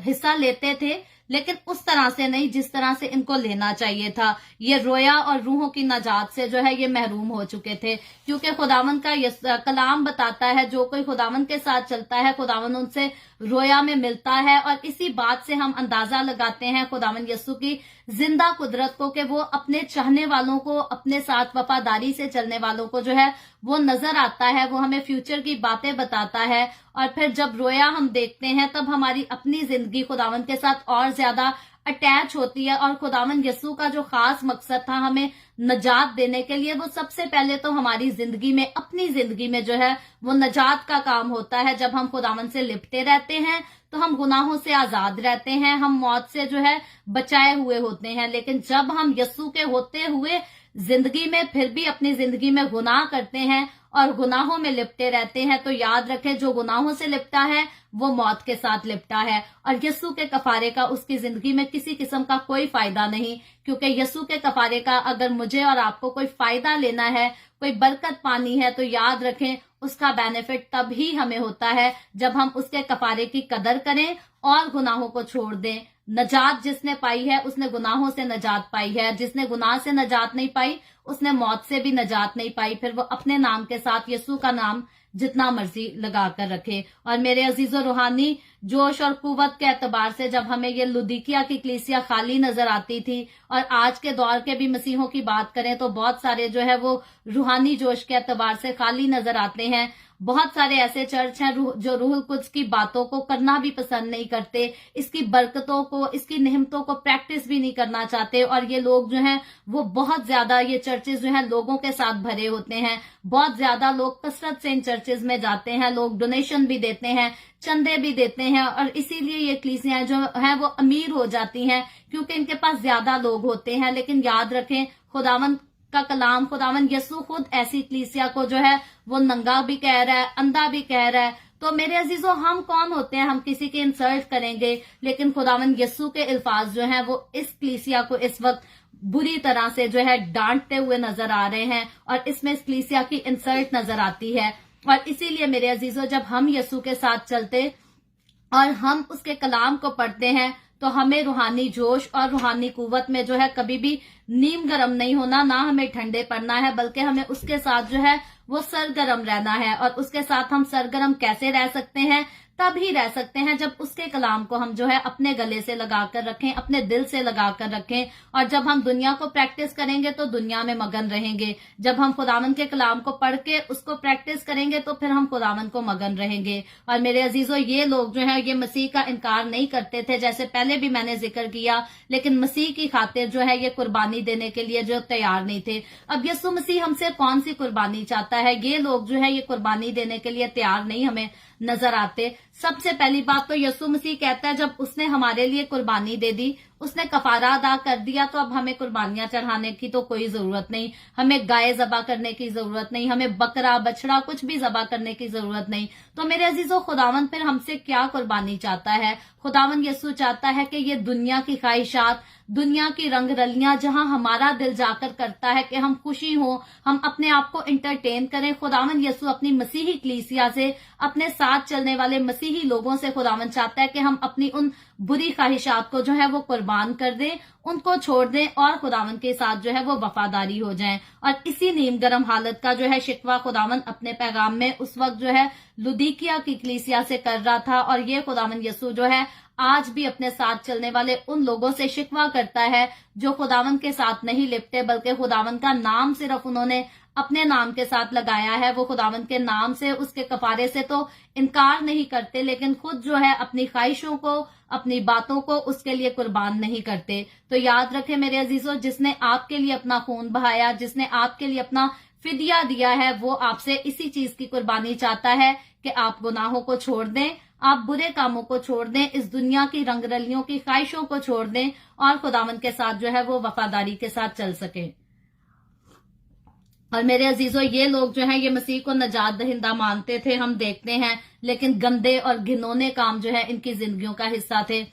हिस्सा लेते थे लेकिन उस तरह से नहीं जिस तरह से इनको लेना चाहिए था। ये रोया और रूहों की नजात से जो है ये महरूम हो चुके थे, क्योंकि खुदावंद का कलाम बताता है जो कोई खुदावंद के साथ चलता है खुदावंद उनसे रोया में मिलता है। और इसी बात से हम अंदाजा लगाते हैं खुदावंद यीशु की जिंदा कुदरत को कि वो अपने चाहने वालों को, अपने साथ वफादारी से चलने वालों को जो है वो नजर आता है, वो हमें फ्यूचर की बातें बताता है। और फिर जब रोया हम देखते हैं तब हमारी अपनी जिंदगी खुदावंद के साथ और ज्यादा अटैच होती है। और खुदावंद यीशु का जो खास मकसद था हमें नजात देने के लिए, वो सबसे पहले तो हमारी जिंदगी में, अपनी जिंदगी में जो है वो नजात का काम होता है। जब हम खुदावंद से लिपटे रहते हैं तो हम गुनाहों से आजाद रहते हैं, हम मौत से जो है बचाए हुए होते हैं। लेकिन जब हम यीशु के होते हुए जिंदगी में फिर भी अपनी जिंदगी में गुनाह करते हैं और गुनाहों में लिपटे रहते हैं, तो याद रखें जो गुनाहों से लिपटा है वो मौत के साथ लिपटा है। और यीशु के कफारे का उसकी जिंदगी में किसी किस्म का कोई फायदा नहीं, क्योंकि यीशु के कफारे का अगर मुझे और आपको कोई फायदा लेना है, कोई बरकत पानी है, तो याद रखें उसका बेनिफिट तब ही हमें होता है जब हम उसके कफारे की कदर करें और गुनाहों को छोड़ दें। नजात जिसने पाई है उसने गुनाहों से नजात पाई है, जिसने गुनाह से नजात नहीं पाई उसने मौत से भी नजात नहीं पाई। फिर वो अपने नाम के साथ यीशु का नाम जितना मर्जी लगा कर रखे। और मेरे अजीजों, रूहानी जोश और कुव्वत के एतबार से जब हमें ये लुदीकिया की कलीसिया खाली नजर आती थी, और आज के दौर के भी मसीहों की बात करें तो बहुत सारे जो है वो रूहानी जोश के एतबार से खाली नजर आते हैं। बहुत सारे ऐसे चर्च हैं जो रूहुल कुद्स की बातों को करना भी पसंद नहीं करते, इसकी बरकतों को, इसकी नेमतों को प्रैक्टिस भी नहीं करना चाहते। और ये लोग जो हैं वो बहुत ज्यादा, ये चर्चेज जो हैं लोगों के साथ भरे होते हैं। बहुत ज्यादा लोग कसरत से इन चर्चेज में जाते हैं, लोग डोनेशन भी देते हैं, चंदे भी देते हैं, और इसीलिए ये कलीसियां जो हैं वो अमीर हो जाती हैं क्योंकि इनके पास ज्यादा लोग होते हैं। लेकिन याद रखें खुदावंद का कलाम, खुदावंद यीशु खुद ऐसी कलीसिया को जो है वो नंगा भी कह रहा है, अंधा भी कह रहा है। तो मेरे अजीजों, हम कौन होते हैं, हम किसी के इंसल्ट करेंगे, लेकिन खुदावंद यीशु के अल्फाज जो हैं वो इस कलीसिया को इस वक्त बुरी तरह से जो है डांटते हुए नजर आ रहे हैं, और इसमें इस कलीसिया की इंसल्ट नजर आती है। और इसीलिए मेरे अजीजों, जब हम यीशु के साथ चलते और हम उसके कलाम को पढ़ते हैं तो हमें रूहानी जोश और रूहानी कुव्वत में जो है कभी भी नीम गरम नहीं होना, ना हमें ठंडे पड़ना है, बल्कि हमें उसके साथ जो है वो सरगरम रहना है। और उसके साथ हम सरगरम कैसे रह सकते हैं? तब ही रह सकते हैं जब उसके कलाम को हम जो है अपने गले से लगा कर रखें, अपने दिल से लगा कर रखें। और जब हम दुनिया को प्रैक्टिस करेंगे तो दुनिया में मगन रहेंगे, जब हम खुदावंद के कलाम को पढ़ के उसको प्रैक्टिस करेंगे तो फिर हम खुदावंद को मगन रहेंगे। और मेरे अजीजों, ये लोग जो है ये मसीह का इनकार नहीं करते थे, जैसे पहले भी मैंने जिक्र किया, लेकिन मसीह की खातिर जो है ये कुर्बानी देने के लिए जो तैयार नहीं थे। अब यीशु मसीह हमसे कौन सी कुर्बानी चाहता है? ये लोग जो है ये कुर्बानी देने के लिए तैयार नहीं हमें नजर आते। सबसे पहली बात तो यीशु मसीह कहता है जब उसने हमारे लिए कुर्बानी दे दी, उसने कफारा अदा कर दिया, तो अब हमें कुर्बानियां चढ़ाने की तो कोई जरूरत नहीं, हमें गाय जबा करने की जरूरत नहीं, हमें बकरा बछड़ा कुछ भी जबा करने की जरूरत नहीं। तो मेरे अजीजों, खुदावंद फिर हमसे क्या कुर्बानी चाहता है? खुदावंद यीशु चाहता है कि ये दुनिया की ख्वाहिशात, दुनिया की रंगरलियां जहां हमारा दिल जाकर करता है कि हम खुशी हो, हम अपने आप को इंटरटेन करें, खुदावंद यीशु अपनी मसीही कलीसिया से, अपने साथ चलने वाले मसीही लोगों से खुदावंद चाहता है कि हम अपनी उन बुरी ख्वाहिशात को जो है वो कुर्बान कर दें, उनको छोड़ दें और खुदावंद के साथ जो है वो वफादारी हो जाएं। और इसी नीम गरम हालत का जो है शिकवा खुदावंद अपने पैगाम में उस वक्त जो है लुदीकिया की कलीसिया से कर रहा था, और ये खुदावंद यीशु जो है आज भी अपने साथ चलने वाले उन लोगों से शिकवा करता है जो खुदावंद के साथ नहीं लिपटे, बल्कि खुदावंद का नाम सिर्फ उन्होंने अपने नाम के साथ लगाया है। वो खुदावंद के नाम से, उसके कफारे से तो इनकार नहीं करते, लेकिन खुद जो है अपनी ख्वाहिशों को, अपनी बातों को उसके लिए कुर्बान नहीं करते। तो याद रखें मेरे अजीजों, जिसने आपके लिए अपना खून बहाया, जिसने आपके लिए अपना फिदिया दिया है, वो आपसे इसी चीज की कुर्बानी चाहता है कि आप गुनाहों को छोड़ दें, आप बुरे कामों को छोड़ दें, इस दुनिया की रंगरलियों की ख्वाहिशों को छोड़ दें और खुदावंद के साथ जो है वो वफादारी के साथ चल सके। और मेरे अजीजों, ये लोग जो हैं ये मसीह को नजात दहिंदा मानते थे, हम देखते हैं, लेकिन गंदे और घिनौने काम जो है इनकी जिंदगियों का हिस्सा थे।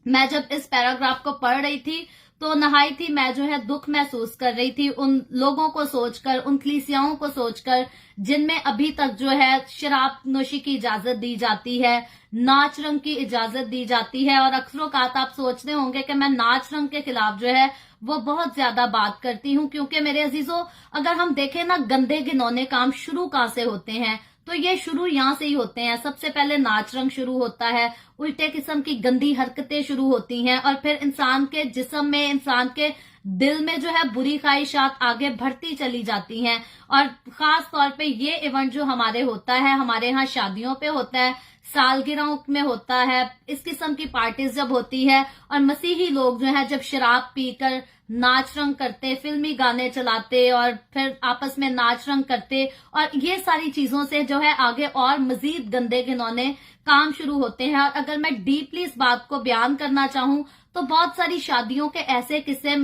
मैं जब इस पैराग्राफ को पढ़ रही थी तो नहायत ही मैं जो है दुख महसूस कर रही थी उन लोगों को सोचकर, उन कलीसियाओं को सोचकर जिनमें अभी तक जो है शराब नोशी की इजाजत दी जाती है, नाच रंग की इजाजत दी जाती है। और अक्सरोकात आप सोचते होंगे कि मैं नाच रंग के खिलाफ जो है वो बहुत ज्यादा बात करती हूँ, क्योंकि मेरे अजीजों अगर हम देखें ना गंदे घिनौने काम शुरू कहां से होते हैं, तो ये शुरू यहां से ही होते हैं। सबसे पहले नाच रंग शुरू होता है, उल्टे किस्म की गंदी हरकतें शुरू होती हैं, और फिर इंसान के जिस्म में, इंसान के दिल में जो है बुरी ख्वाहिशात आगे बढ़ती चली जाती हैं। और खास तौर पे ये इवेंट जो हमारे होता है, हमारे यहाँ शादियों पे होता है, सालगिरहों में होता है, इस किस्म की पार्टीज जब होती है और मसीही लोग जो है जब शराब पीकर नाच रंग करते, फिल्मी गाने चलाते और फिर आपस में नाच रंग करते, और ये सारी चीजों से जो है आगे और मजीद गंदे घिनौने काम शुरू होते हैं। और अगर मैं डीपली इस बात को बयान करना चाहूं तो बहुत सारी शादियों के ऐसे किस्से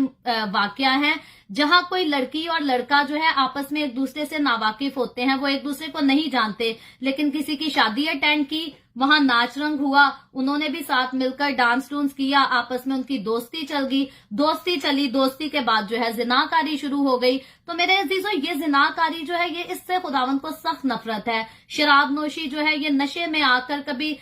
वाकया हैं जहां कोई लड़की और लड़का जो है आपस में एक दूसरे से नावाकिफ होते हैं, वो एक दूसरे को नहीं जानते, लेकिन किसी की शादी अटेंड की, वहां नाच रंग हुआ, उन्होंने भी साथ मिलकर डांस डूंस किया, आपस में उनकी दोस्ती चल गई, दोस्ती चली, दोस्ती के बाद जो है जिनाकारी शुरू हो गई। तो मेरे अजीजों ये जिनाकारी जो है ये इससे खुदावंद को सख्त नफरत है। शराब नोशी जो है ये नशे में आकर कभी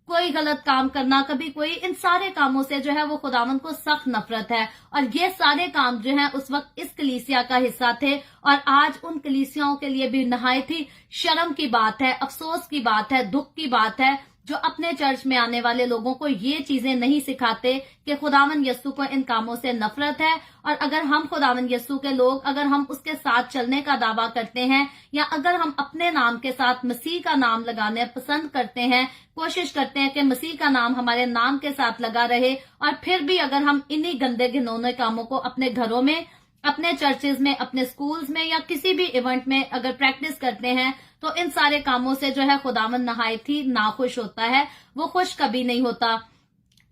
कोई गलत काम करना, कभी कोई, इन सारे कामों से जो है वो खुदावंद को सख्त नफरत है। और ये सारे काम जो है उस वक्त इस कलीसिया का हिस्सा थे, और आज उन कलीसियाओं के लिए भी नहायत ही शर्म की बात है, अफसोस की बात है, दुख की बात है, जो अपने चर्च में आने वाले लोगों को ये चीजें नहीं सिखाते कि खुदावन यस्सु को इन कामों से नफरत है। और अगर हम खुदावन यस्सु के लोग, अगर हम उसके साथ चलने का दावा करते हैं, या अगर हम अपने नाम के साथ मसीह का नाम लगाने पसंद करते हैं, कोशिश करते हैं कि मसीह का नाम हमारे नाम के साथ लगा रहे, और फिर भी अगर हम इन्हीं गंदे घिनौने कामों को अपने घरों में, अपने चर्चेज में, अपने स्कूल्स में या किसी भी इवेंट में अगर प्रैक्टिस करते हैं, तो इन सारे कामों से जो है खुदावन नहायत ही नाखुश होता है, वो खुश कभी नहीं होता।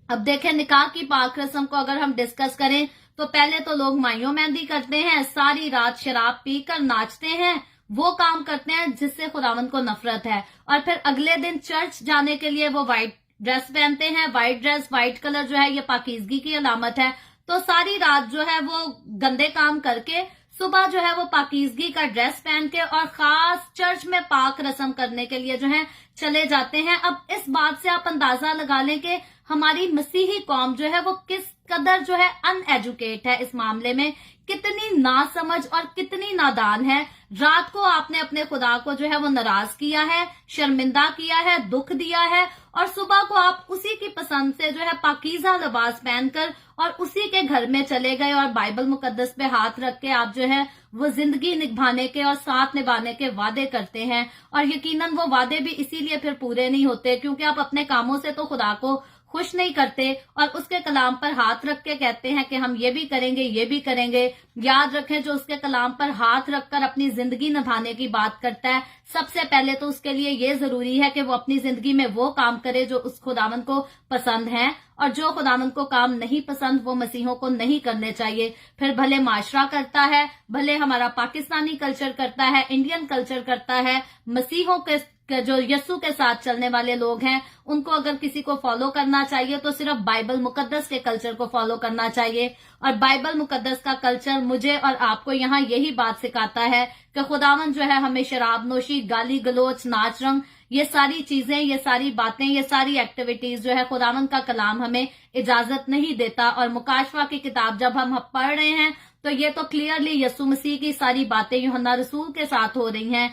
अब देखें निकाह की पाक रस्म को अगर हम डिस्कस करें तो पहले तो लोग माइयों मेहंदी करते हैं, सारी रात शराब पीकर नाचते हैं, वो काम करते हैं जिससे खुदावन को नफरत है। और फिर अगले दिन चर्च जाने के लिए वो व्हाइट ड्रेस पहनते हैं। व्हाइट ड्रेस, व्हाइट कलर जो है ये पाकीज़गी की अलामत है। तो सारी रात जो है वो गंदे काम करके सुबह जो है वो पाकीज़गी का ड्रेस पहन के और खास चर्च में पाक रस्म करने के लिए जो है चले जाते हैं। अब इस बात से आप अंदाजा लगा लें कि हमारी मसीही कौम जो है वो किस कदर जो है अनएजुकेट है इस मामले में, कितनी नासमझ और कितनी नादान है। रात को आपने अपने खुदा को जो है वो नाराज किया है, शर्मिंदा किया है, दुख दिया है, और सुबह को आप उसी की पसंद से जो है पाकीज़ा लिबास पहनकर और उसी के घर में चले गए और बाइबल मुकद्दस पे हाथ रख के आप जो है वो जिंदगी निभाने के और साथ निभाने के वादे करते हैं। और यकीनन वो वादे भी इसीलिए फिर पूरे नहीं होते क्योंकि आप अपने कामों से तो खुदा को खुश नहीं करते और उसके कलाम पर हाथ रख के कहते हैं कि हम ये भी करेंगे, ये भी करेंगे। याद रखें, जो उसके कलाम पर हाथ रखकर अपनी जिंदगी निभाने की बात करता है, सबसे पहले तो उसके लिए ये जरूरी है कि वो अपनी जिंदगी में वो काम करे जो उस खुदावंद को पसंद है, और जो खुदावंद को काम नहीं पसंद वो मसीहों को नहीं करने चाहिए। फिर भले माशरा करता है, भले हमारा पाकिस्तानी कल्चर करता है, इंडियन कल्चर करता है, मसीहों के जो यस्सु के साथ चलने वाले लोग हैं उनको अगर किसी को फॉलो करना चाहिए तो सिर्फ बाइबल मुकद्दस के कल्चर को फॉलो करना चाहिए। और बाइबल मुकद्दस का कल्चर मुझे और आपको यहाँ यही बात सिखाता है कि खुदावन जो है हमें शराब नोशी, गाली गलोच, नाच रंग, ये सारी चीजें, ये सारी बातें, ये सारी एक्टिविटीज जो है खुदावन का कलाम हमें इजाजत नहीं देता। और मुकाशवा की किताब जब हम पढ़ रहे हैं तो ये तो क्लियरली यस्सु मसीह की सारी बातें यूहन्ना रसूल के साथ हो रही हैं।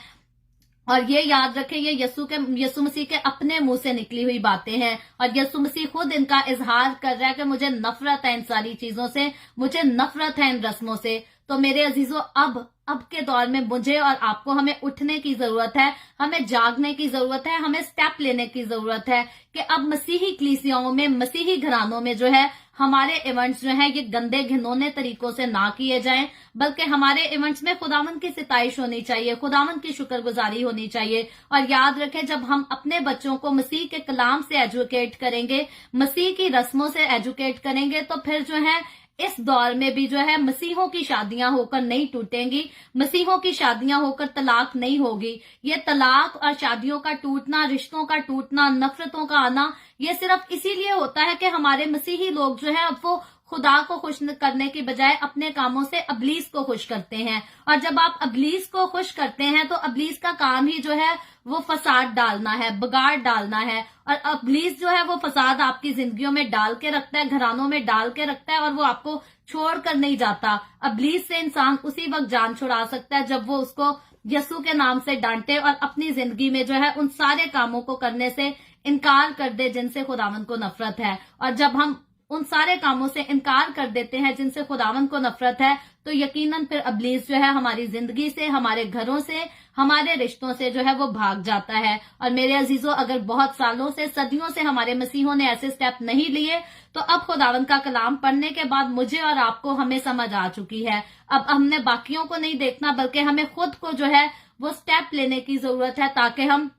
और ये याद रखें, ये यस्सु मसीह के अपने मुंह से निकली हुई बातें हैं, और यस्सु मसीह खुद इनका इजहार कर रहा है कि मुझे नफरत है इन सारी चीजों से, मुझे नफरत है इन रस्मों से। तो मेरे अजीजों, अब के दौर में मुझे और आपको हमें उठने की जरूरत है, हमें जागने की जरूरत है, हमें स्टेप लेने की जरूरत है कि अब मसीही कलीसियाओं में, मसीही घरानों में जो है हमारे इवेंट्स जो हैं ये गंदे घिनौने तरीकों से ना किए जाएं, बल्कि हमारे इवेंट्स में खुदावन की सिताइश होनी चाहिए, खुदावन की शुक्रगुजारी होनी चाहिए। और याद रखें, जब हम अपने बच्चों को मसीह के कलाम से एजुकेट करेंगे, मसीह की रस्मों से एजुकेट करेंगे, तो फिर जो है इस दौर में भी जो है मसीहों की शादियां होकर नहीं टूटेंगी, मसीहों की शादियां होकर तलाक नहीं होगी। ये तलाक और शादियों का टूटना, रिश्तों का टूटना, नफरतों का आना, ये सिर्फ इसीलिए होता है कि हमारे मसीही लोग जो है अब वो खुदा को खुश करने की बजाय अपने कामों से अबलीस को खुश करते हैं। और जब आप अबलीस को खुश करते हैं तो अबलीस का काम ही जो है वो फसाद डालना है, बिगाड़ डालना है। और अबलीस जो है वो फसाद आपकी जिंदगियों में डाल के रखता है, घरानों में डाल के रखता है, और वो आपको छोड़ कर नहीं जाता। अबलीस से इंसान उसी वक्त जान छुड़ा सकता है जब वो उसको यीशु के नाम से डांटे और अपनी जिंदगी में जो है उन सारे कामों को करने से इनकार कर दे जिनसे खुदावंद को नफरत है। और जब हम उन सारे कामों से इनकार कर देते हैं जिनसे खुदावंद को नफरत है, तो यकीनन फिर अबलीस जो है हमारी जिंदगी से, हमारे घरों से, हमारे रिश्तों से जो है वो भाग जाता है। और मेरे अजीजों, अगर बहुत सालों से, सदियों से हमारे मसीहों ने ऐसे स्टेप नहीं लिए, तो अब खुदावंद का कलाम पढ़ने के बाद मुझे और आपको हमें समझ आ चुकी है। अब हमने बाकियों को नहीं देखना, बल्कि हमें खुद को जो है वो स्टेप लेने की जरूरत है, ताकि हम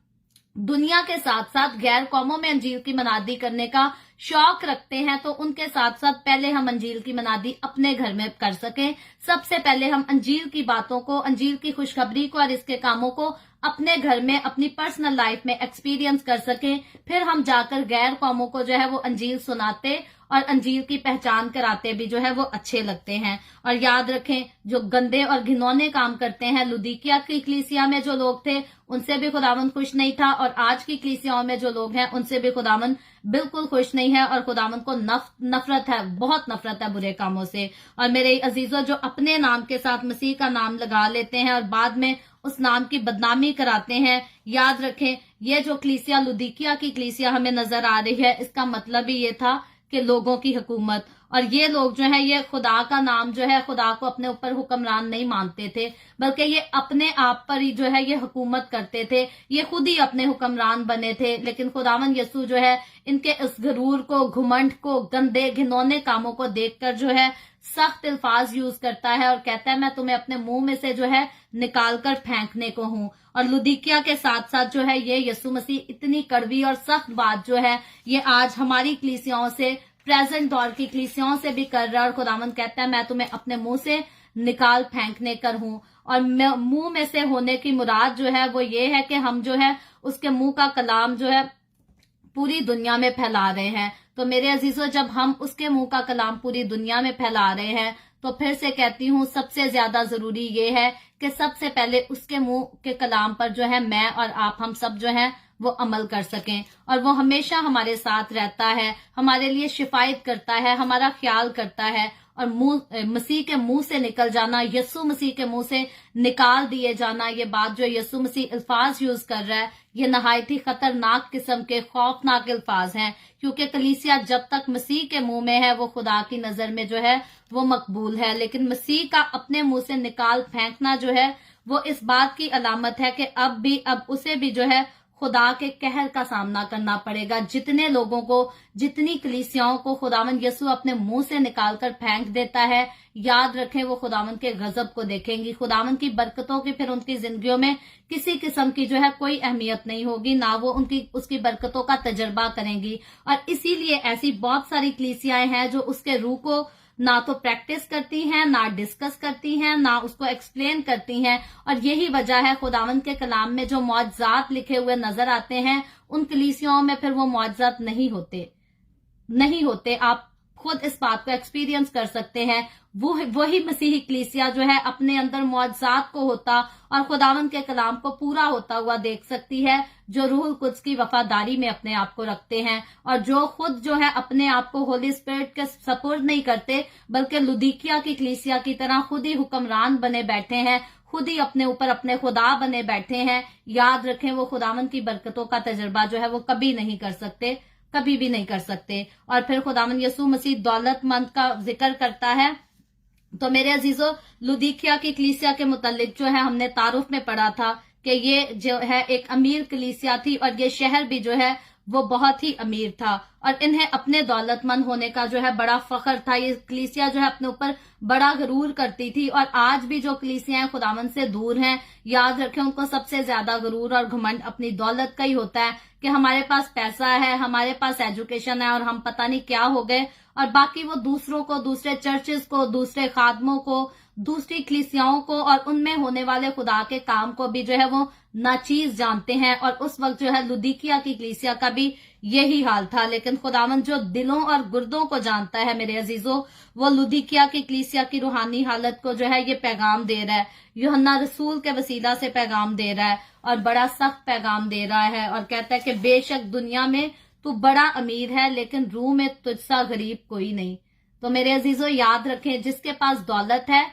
दुनिया के साथ साथ गैर कौमों में अंजील की मनादी करने का शौक रखते हैं, तो उनके साथ साथ पहले हम अंजील की मनादी अपने घर में कर सकें। सबसे पहले हम अंजील की बातों को, अंजील की खुशखबरी को और इसके कामों को अपने घर में, अपनी पर्सनल लाइफ में एक्सपीरियंस कर सकें। फिर हम जाकर गैर कौमों को जो है वो अंजील सुनाते और अंजील की पहचान कराते भी जो है वो अच्छे लगते हैं। और याद रखें, जो गंदे और घिनौने काम करते हैं, लुदीकिया की कलीसिया में जो लोग थे उनसे भी खुदावंद खुश नहीं था, और आज की कलीसियाओं में जो लोग हैं उनसे भी खुदावंद बिल्कुल खुश नहीं है। और खुदावंद को नफरत है, बहुत नफरत है बुरे कामों से। और मेरे अजीजों, जो अपने नाम के साथ मसीह का नाम लगा लेते हैं और बाद में उस नाम की बदनामी कराते हैं, याद रखें, ये जो कलीसिया, लुदीकिया की कलीसिया हमें नजर आ रही है, इसका मतलब ही ये था कि लोगों की हुकूमत। और ये लोग जो है, ये खुदा का नाम जो है, खुदा को अपने ऊपर हुक्मरान नहीं मानते थे, बल्कि ये अपने आप पर ही जो है ये हुकूमत करते थे, ये खुद ही अपने हुक्मरान बने थे। लेकिन खुदावंद यीशु जो है इनके इस गरूर को, घुमंड को, गंदे घिनौने कामों को देखकर जो है सख्त अल्फाज यूज करता है और कहता है, मैं तुम्हें अपने मुंह में से जो है निकाल कर फेंकने को हूं। और लुदीकिया के साथ साथ जो है ये यीशु मसीह इतनी कड़वी और सख्त बात जो है ये आज हमारी कलीसियाओं से, प्रेजेंट दौर की कलीसियाओं से भी कर रहा है। और खुदावंद कहता है, मैं तुम्हें अपने मुंह से निकाल फेंकने कर हूं। और मुंह में से होने की मुराद जो है वो ये है कि हम जो है उसके मुंह का कलाम जो है पूरी दुनिया में फैला रहे हैं। तो मेरे अजीजों, जब हम उसके मुंह का कलाम पूरी दुनिया में फैला रहे हैं, तो फिर से कहती हूँ, सबसे ज्यादा जरूरी ये है कि सबसे पहले उसके मुंह के कलाम पर जो है मैं और आप, हम सब जो है वो अमल कर सकें। और वो हमेशा हमारे साथ रहता है, हमारे लिए शिफायत करता है, हमारा ख्याल करता है। और मसीह के मुंह से निकल जाना, यीशु मसीह के मुंह से निकाल दिए जाना, ये बात जो यीशु मसीह अल्फाज यूज कर रहा है, ये नहायत ही खतरनाक किस्म के खौफनाक अल्फाज हैं। क्योंकि कलीसिया जब तक मसीह के मुंह में है वो खुदा की नजर में जो है वो मकबूल है, लेकिन मसीह का अपने मुंह से निकाल फेंकना जो है वो इस बात की अलामत है कि अब उसे भी जो है खुदा के कहर का सामना करना पड़ेगा। जितने लोगों को, जितनी कलीसियाओं को खुदावंद यीशु अपने मुंह से निकालकर फेंक देता है, याद रखें वो खुदावंद के गजब को देखेंगी। खुदावंद की बरकतों की फिर उनकी जिंदगियों में किसी किस्म की जो है कोई अहमियत नहीं होगी, ना वो उसकी बरकतों का तजर्बा करेंगी। और इसीलिए ऐसी बहुत सारी कलीसियाएं हैं जो उसके रूह को ना तो प्रैक्टिस करती हैं, ना डिस्कस करती हैं, ना उसको एक्सप्लेन करती हैं। और यही वजह है खुदावंद के कलाम में जो मौजज़ात लिखे हुए नजर आते हैं, उन कलीसियाओं में फिर वो मौजज़ात नहीं होते। आप खुद इस बात को एक्सपीरियंस कर सकते हैं। वही मसीही कलीसिया जो है अपने अंदर मौजज़ात को होता और खुदावंद के कलाम को पूरा होता हुआ देख सकती है, जो रूहुल कुद्स की वफादारी में अपने आप को रखते हैं और जो खुद जो है अपने आप को होली स्पिरिट के सपुर्द नहीं करते, बल्कि लुदीकिया की कलीसिया की तरह खुद ही हुक्मरान बने बैठे हैं, खुद ही अपने ऊपर अपने खुदा बने बैठे हैं। याद रखें, वो खुदावंद की बरकतों का तजर्बा जो है वो कभी नहीं कर सकते, कभी भी नहीं कर सकते। और फिर खुदावंद यीशु मसीह दौलतमंद का जिक्र करता है। तो मेरे अजीजों, लुदीकिया की कलीसिया के मुतालिक जो है हमने तारुफ में पढ़ा था कि ये जो है एक अमीर कलीसिया थी और ये शहर भी जो है वो बहुत ही अमीर था और इन्हें अपने दौलतमंद होने का जो है बड़ा फख्र था। ये कलीसिया जो है अपने ऊपर बड़ा गरूर करती थी। और आज भी जो कलीसियाएं खुदावंद से दूर हैं, याद रखें, उनको सबसे ज्यादा गरूर और घमंड अपनी दौलत का ही होता है कि हमारे पास पैसा है, हमारे पास एजुकेशन है और हम पता नहीं क्या हो गए। और बाकी वो दूसरों को, दूसरे चर्चेस को, दूसरे खादमों को, दूसरी कलीसियाओं को और उनमें होने वाले खुदा के काम को भी जो है वो नाचीज जानते हैं। और उस वक्त जो है लुदीकिया की कलीसिया का भी यही हाल था। लेकिन खुदावंद जो दिलों और गुर्दों को जानता है मेरे अजीजों, वो लुदीकिया की कलीसिया की रूहानी हालत को जो है ये पैगाम दे रहा है, यूहन्ना रसूल के वसीला से पैगाम दे रहा है और बड़ा सख्त पैगाम दे रहा है और कहता है कि बेशक दुनिया में तू बड़ा अमीर है, लेकिन रूह में तुझसा गरीब कोई नहीं। तो मेरे अजीजों याद रखें, जिसके पास दौलत है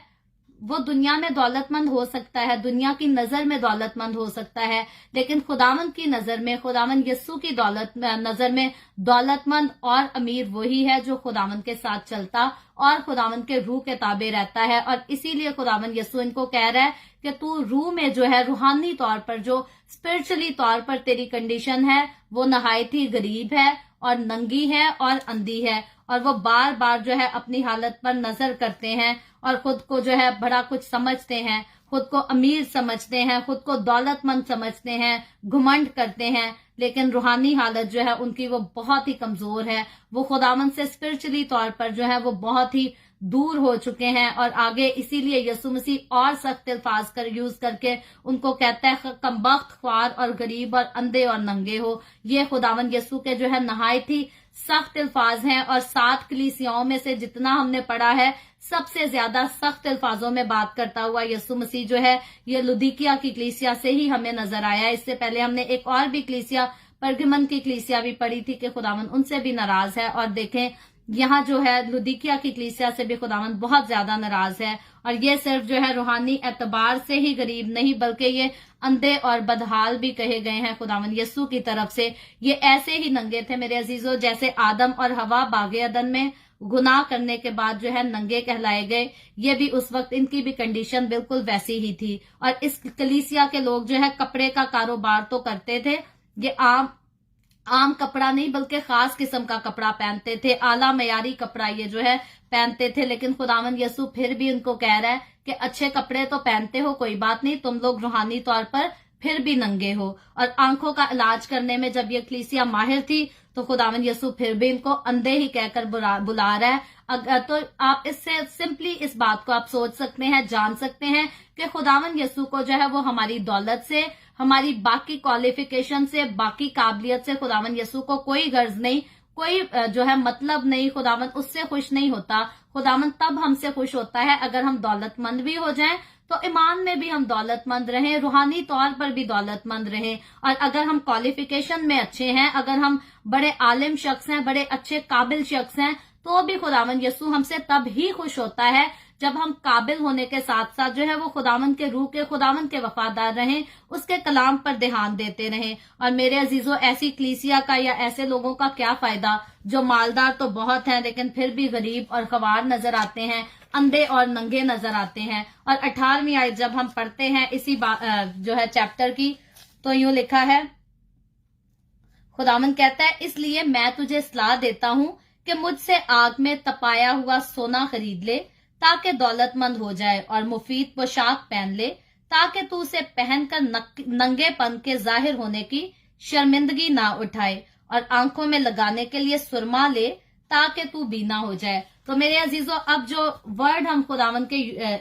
वो दुनिया में दौलतमंद हो सकता है, दुनिया की नजर में दौलतमंद हो सकता है, लेकिन खुदावंद की नजर में, खुदावंद यस्सु की नजर में दौलतमंद और अमीर वही है जो खुदावंद के साथ चलता और खुदावंद के रूह के ताबे रहता है। और इसीलिए खुदावंद यस्सु इनको कह रहा है कि तू रूह में जो है, रूहानी तौर पर, जो स्पिरिचुअली तौर पर तेरी कंडीशन है वो नहायत ही गरीब है और नंगी है और अंधी है, और वो बार बार जो है अपनी हालत पर नजर करते हैं और खुद को जो है बड़ा कुछ समझते हैं, खुद को अमीर समझते हैं, खुद को दौलतमंद समझते हैं, घुमंड करते हैं, लेकिन रूहानी हालत जो है उनकी वो बहुत ही कमजोर है। वो खुदावंद से स्पिरिचुअली तौर पर जो है वो बहुत ही दूर हो चुके हैं। और आगे इसीलिए यीशु मसीह और सख्त अल्फाज कर यूज करके उनको कहता है कमबख्त, ख्वार और गरीब और अंधे और नंगे हो। ये खुदावंद यीशु के जो है नहायत ही सख्त अल्फाज हैं। और 7 कलीसियाओं में से जितना हमने पढ़ा है, सबसे ज्यादा सख्त अल्फाजों में बात करता हुआ यीशु मसीह जो है ये लुदीकिया की कलीसिया से ही हमें नजर आया। इससे पहले हमने एक और भी कलीसिया, परगमन की कलीसिया भी पढ़ी थी कि खुदावंद उनसे भी नाराज है। और देखें यहाँ जो है लुदीकिया की कलीसिया से भी खुदावंद बहुत ज्यादा नाराज है। और ये सिर्फ जो है रूहानी एतबार से ही गरीब नहीं, बल्कि ये अंधे और बदहाल भी कहे गए हैं खुदावंद यस्सु की तरफ से। ये ऐसे ही नंगे थे मेरे अजीजों, जैसे आदम और हवा बागे अदन में गुनाह करने के बाद जो है नंगे कहलाए गए, ये भी उस वक्त इनकी भी कंडीशन बिल्कुल वैसी ही थी। और इस कलीसिया के लोग जो है कपड़े का कारोबार तो करते थे, ये आम कपड़ा नहीं बल्कि खास किस्म का कपड़ा पहनते थे, आला मयारी कपड़ा ये जो है पहनते थे। लेकिन खुदावंद यस्सु फिर भी उनको कह रहा है कि अच्छे कपड़े तो पहनते हो, कोई बात नहीं, तुम लोग रूहानी तौर पर फिर भी नंगे हो। और आंखों का इलाज करने में जब ये कलीसिया माहिर थी तो खुदावंद यस्सु फिर भी इनको अंधे ही कहकर बुला रहा है। तो आप इससे सिंपली इस बात को आप सोच सकते हैं, जान सकते हैं कि खुदावंद यस्सु को जो है वो हमारी दौलत से, हमारी बाकी क्वालिफिकेशन से, बाकी काबिलियत से खुदावंद यस्सु को कोई गर्ज नहीं, कोई जो है मतलब नहीं। खुदावंद उससे खुश नहीं होता। खुदावंद तब हमसे खुश होता है अगर हम दौलतमंद भी हो जाएं, तो ईमान में भी हम दौलतमंद रहें, रूहानी तौर पर भी दौलतमंद रहें। और अगर हम क्वालिफिकेशन में अच्छे हैं, अगर हम बड़े आलिम शख्स हैं, बड़े अच्छे काबिल शख्स हैं, तो भी खुदावंद यस्सु हमसे तब ही खुश होता है जब हम काबिल होने के साथ साथ जो है वो खुदावंद के रूह के, खुदावंद के वफादार रहें, उसके कलाम पर ध्यान देते रहें। और मेरे अजीजों, ऐसी कलीसिया का या ऐसे लोगों का क्या फायदा जो मालदार तो बहुत हैं लेकिन फिर भी गरीब और ख्वार नजर आते हैं, अंधे और नंगे नजर आते हैं। और 18वीं आयत जब हम पढ़ते हैं इसी जो है चैप्टर की, तो यूं लिखा है, खुदावंद कहता है, इसलिए मैं तुझे सलाह देता हूं कि मुझसे आग में तपाया हुआ सोना खरीद ले ताकि दौलतमंद हो जाए, और मुफीद पोशाक पहन ले ताकि तू उसे पहनकर नंगेपन के जाहिर होने की शर्मिंदगी ना उठाए, और आंखों में लगाने के लिए सुरमा ले ताकि तू बीना हो जाए। तो मेरे अजीजों, अब जो वर्ड हम खुदावंद के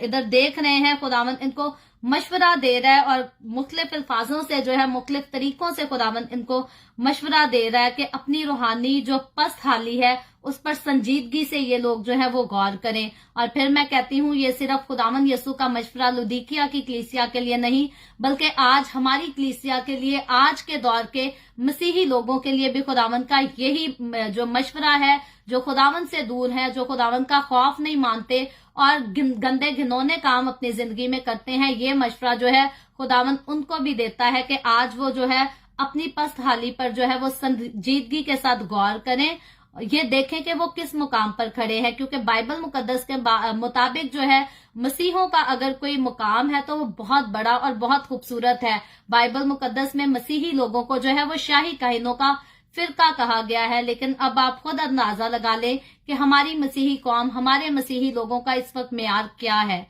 इधर देख रहे हैं, खुदावंद इनको मशवरा दे रहा है और मुख्तलिफ अल्फाजों से जो है, मुख्तलिफ तरीकों से खुदावंद इनको मशवरा दे रहा है कि अपनी रूहानी जो पस्त हाली है उस पर संजीदगी से ये लोग जो है वो गौर करें। और फिर मैं कहती हूँ, ये सिर्फ खुदावंद यस्सु का मशवरा लुदीकिया की कलीसिया के लिए नहीं, बल्कि आज हमारी कलीसिया के लिए, आज के दौर के मसीही लोगों के लिए भी खुदावंद का यही जो मशवरा है, जो खुदावंद से दूर है, जो खुदावंद का खौफ नहीं मानते और गंदे घिनौने काम अपनी जिंदगी में करते हैं, ये मशवरा जो है खुदावंद उनको भी देता है कि आज वो जो है अपनी पस्त हाली पर जो है वो संजीदगी के साथ गौर करें, ये देखें कि वो किस मुकाम पर खड़े हैं। क्योंकि बाइबल मुकद्दस के मुताबिक जो है मसीहों का अगर कोई मुकाम है तो वो बहुत बड़ा और बहुत खूबसूरत है। बाइबल मुकद्दस में मसीही लोगों को जो है वो शाही काहिनों का फिरका कहा गया है। लेकिन अब आप खुद अंदाजा लगा लें कि हमारी मसीही कौम, हमारे मसीही लोगों का इस वक्त मेयार क्या है।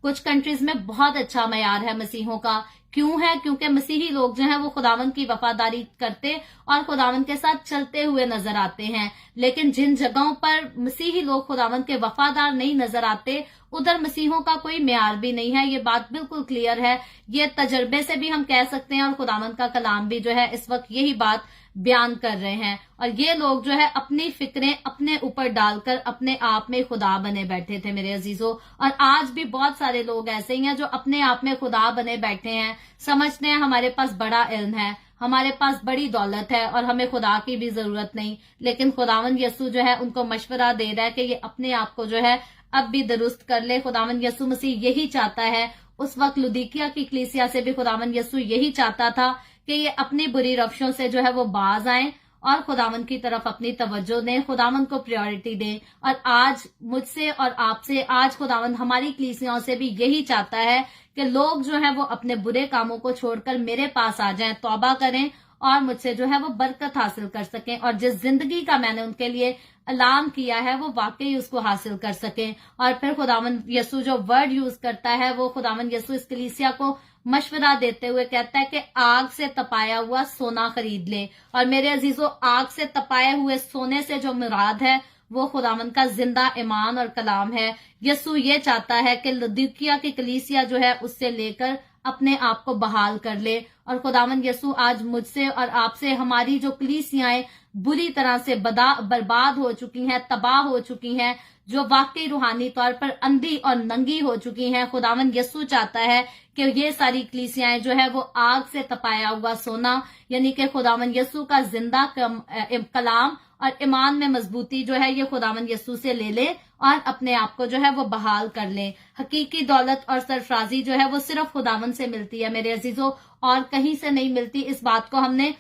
कुछ कंट्रीज में बहुत अच्छा मेयार है मसीहों का। क्यों है? क्योंकि मसीही लोग जो हैं वो खुदावंद की वफादारी करते और खुदावंद के साथ चलते हुए नजर आते हैं। लेकिन जिन जगहों पर मसीही लोग खुदावंद के वफादार नहीं नजर आते, उधर मसीहों का कोई मेयार भी नहीं है। ये बात बिल्कुल क्लियर है, ये तजर्बे से भी हम कह सकते हैं और खुदावंद का कलाम भी जो है इस वक्त यही बात بیان کر رہے ہیں، اور یہ لوگ جو ہے اپنی فکریں اپنے اوپر ڈال کر اپنے آپ میں خدا بنے بیٹھے تھے میرے عزیزوں. اور آج بھی بہت سارے لوگ ایسے ہی ہیں جو اپنے آپ میں خدا بنے بیٹھے ہیں، سمجھتے ہیں ہمارے پاس بڑا علم ہے، ہمارے پاس بڑی دولت ہے اور ہمیں خدا کی بھی ضرورت نہیں. لیکن خداوند یسوع جو ہے ان کو مشورہ دے رہا ہے کہ یہ اپنے آپ کو جو ہے اب بھی درست کر لے. خداوند یسوع مسیح یہی چاہتا ہے. اس وقت لودیکیا کی کلیسیا سے بھی خداوند یسوع یہی چاہتا تھا کہ یہ اپنی بری روشوں سے جو ہے وہ باز آئیں اور خداوند کی طرف اپنی توجہ دیں، خداوند کو پریورٹی دیں. اور آج مجھ سے اور آپ سے، آج خداوند ہماری کلیسیاں سے بھی یہی چاہتا ہے کہ لوگ جو ہے وہ اپنے برے کاموں کو چھوڑ کر میرے پاس آ جائیں، توبہ کریں اور مجھ سے جو ہے وہ برکت حاصل کر سکیں، اور جس زندگی کا میں نے ان کے لیے اعلان کیا ہے وہ واقعی اس کو حاصل کر سکیں. اور پھر خداوند یسوع جو ورڈ یوز کرتا ہے، وہ خداوند یسوع اس کلیسیا کو مشورہ دیتے ہوئے کہتا ہے کہ آگ سے تپایا ہوا سونا خرید لے. اور میرے عزیزوں، آگ سے تپائے ہوئے سونے سے جو مراد ہے وہ خداوند کا زندہ ایمان اور کلام ہے. یسوع یہ چاہتا ہے کہ لودیکیا کی کلیسیا جو ہے اس سے لے کر اپنے آپ کو بحال کر لے. اور خداوند یسوع آج مجھ سے اور آپ سے، ہماری جو کلیسیاں بری طرح سے برباد ہو چکی ہیں، تباہ ہو چکی ہیں، جو واقعی روحانی طور پر اندھی اور ننگی ہو چکی ہیں، خداوند یسوع چاہتا ہے کہ یہ ساری کلیسیاں جو ہے وہ آگ سے تپایا ہوا سونا، یعنی کہ خداوند یسوع کا زندہ کلام اور ایمان میں مضبوطی جو ہے یہ خداوند یسوع سے لے لے اور اپنے آپ کو جو ہے وہ بحال کر لیں. حقیقی دولت اور سرفرازی جو ہے وہ صرف خداوند سے ملتی ہے میرے عزیزوں، اور کہیں سے نہیں ملتی. اس بات کو ہم نے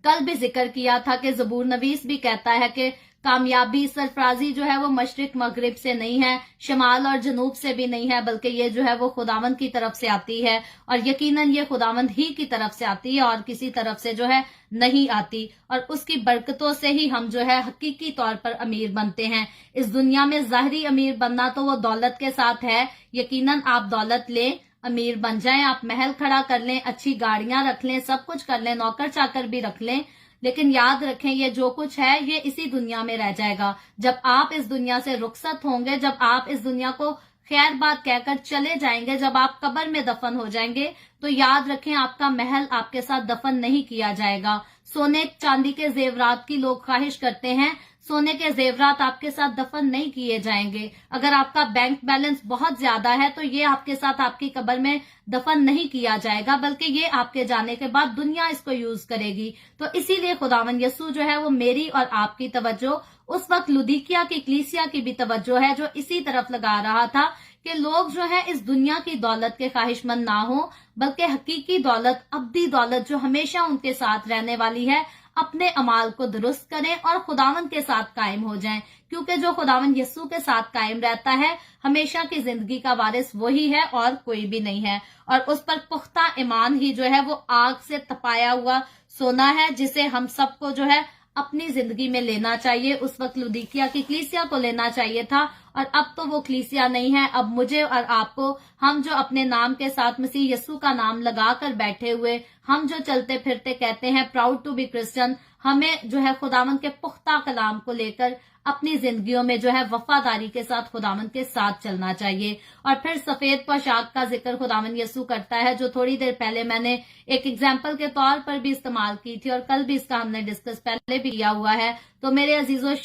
کل بھی ذکر کیا تھا کہ زبور نویس بھی کہتا ہے کہ کامیابی، سرفرازی جو ہے وہ مشرق مغرب سے نہیں ہے، شمال اور جنوب سے بھی نہیں ہے، بلکہ یہ جو ہے وہ خداوند کی طرف سے آتی ہے. اور یقیناً یہ خداوند ہی کی طرف سے آتی ہے اور کسی طرف سے جو ہے نہیں آتی. اور اس کی برکتوں سے ہی ہم جو ہے حقیقی طور پر امیر بنتے ہیں. اس دنیا میں ظاہری امیر بننا تو وہ دولت کے ساتھ ہے. یقیناً آپ دولت لیں، امیر بن جائیں، آپ محل کھڑا کر لیں، اچھی گاڑیاں رکھ لیں، سب کچھ کر لیں، نوکر چاکر بھی رکھ لیں، لیکن یاد رکھیں یہ جو کچھ ہے یہ اسی دنیا میں رہ جائے گا. جب آپ اس دنیا سے رخصت ہوں گے، جب آپ اس دنیا کو خیر بات کہہ کر چلے جائیں گے، جب آپ قبر میں دفن ہو جائیں گے، تو یاد رکھیں آپ کا محل آپ کے ساتھ دفن نہیں کیا جائے گا. سونے چاندی کے زیورات کی لوگ خواہش کرتے ہیں، سونے کے زیورات آپ کے ساتھ دفن نہیں کیے جائیں گے. اگر آپ کا بینک بیلنس بہت زیادہ ہے تو یہ آپ کے ساتھ آپ کی قبر میں دفن نہیں کیا جائے گا، بلکہ یہ آپ کے جانے کے بعد دنیا اس کو یوز کرے گی. تو اسی لیے خداوند یسوع جو ہے وہ میری اور آپ کی توجہ اس وقت لودیکیا کی کلیسیا کی بھی توجہ ہے جو اسی طرف لگا رہا تھا کہ لوگ جو ہے اس دنیا کی دولت کے خواہش مند نہ ہوں، بلکہ حقیقی دولت، ابدی دولت جو ہمیشہ ان کے ساتھ رہنے والی ہے، اپنے اعمال کو درست کریں اور خداوند کے ساتھ قائم ہو جائیں. کیونکہ جو خداوند یسوع کے ساتھ قائم رہتا ہے ہمیشہ کی زندگی کا وارث وہی ہے اور کوئی بھی نہیں ہے. اور اس پر پختہ ایمان ہی جو ہے وہ آگ سے تپایا ہوا سونا ہے، جسے ہم سب کو جو ہے اپنی زندگی میں لینا چاہیے. اس وقت لودیکیا کی کلیسیا کو لینا چاہیے تھا، اور اب تو وہ کلیسیا نہیں ہے. اب مجھے اور آپ کو، ہم جو اپنے نام کے ساتھ مسیح یسوع کا نام لگا کر بیٹھے ہوئے، ہم جو چلتے پھرتے کہتے ہیں پراؤڈ ٹو بی کرسچن، ہمیں جو ہے خداوند کے پختہ کلام کو لے کر اپنی زندگیوں میں جو ہے وفاداری کے ساتھ خداوند کے ساتھ چلنا چاہیے. اور پھر سفید پوشاک کا ذکر خداوند یسوع کرتا ہے، جو تھوڑی دیر پہلے میں نے ایک ایگزامپل کے طور پر بھی استعمال کی تھی، اور کل بھی اس کا ہم نے ڈسکس پہلے بھی کیا ہوا ہے. تو میرے عزیزوں،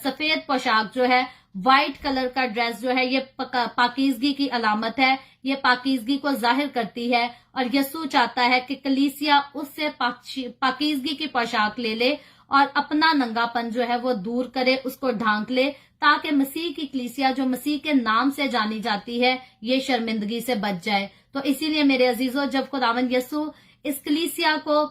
سفید پوشاک جو ہے، وائٹ کلر کا ڈریس جو ہے، یہ پاکیزگی کی علامت ہے، یہ پاکیزگی کو ظاہر کرتی ہے. اور یسوع چاہتا ہے کہ کلیسیا اس سے پاکیزگی کی پوشاک لے لے اور اپنا ننگا پن جو ہے وہ دور کرے، اس کو ڈھانک لے، تاکہ مسیح کی کلیسیا جو مسیح کے نام سے جانی جاتی ہے یہ شرمندگی سے بچ جائے. تو اسی لیے میرے عزیزوں، جب خداوند یسوع اس کلیسیا کو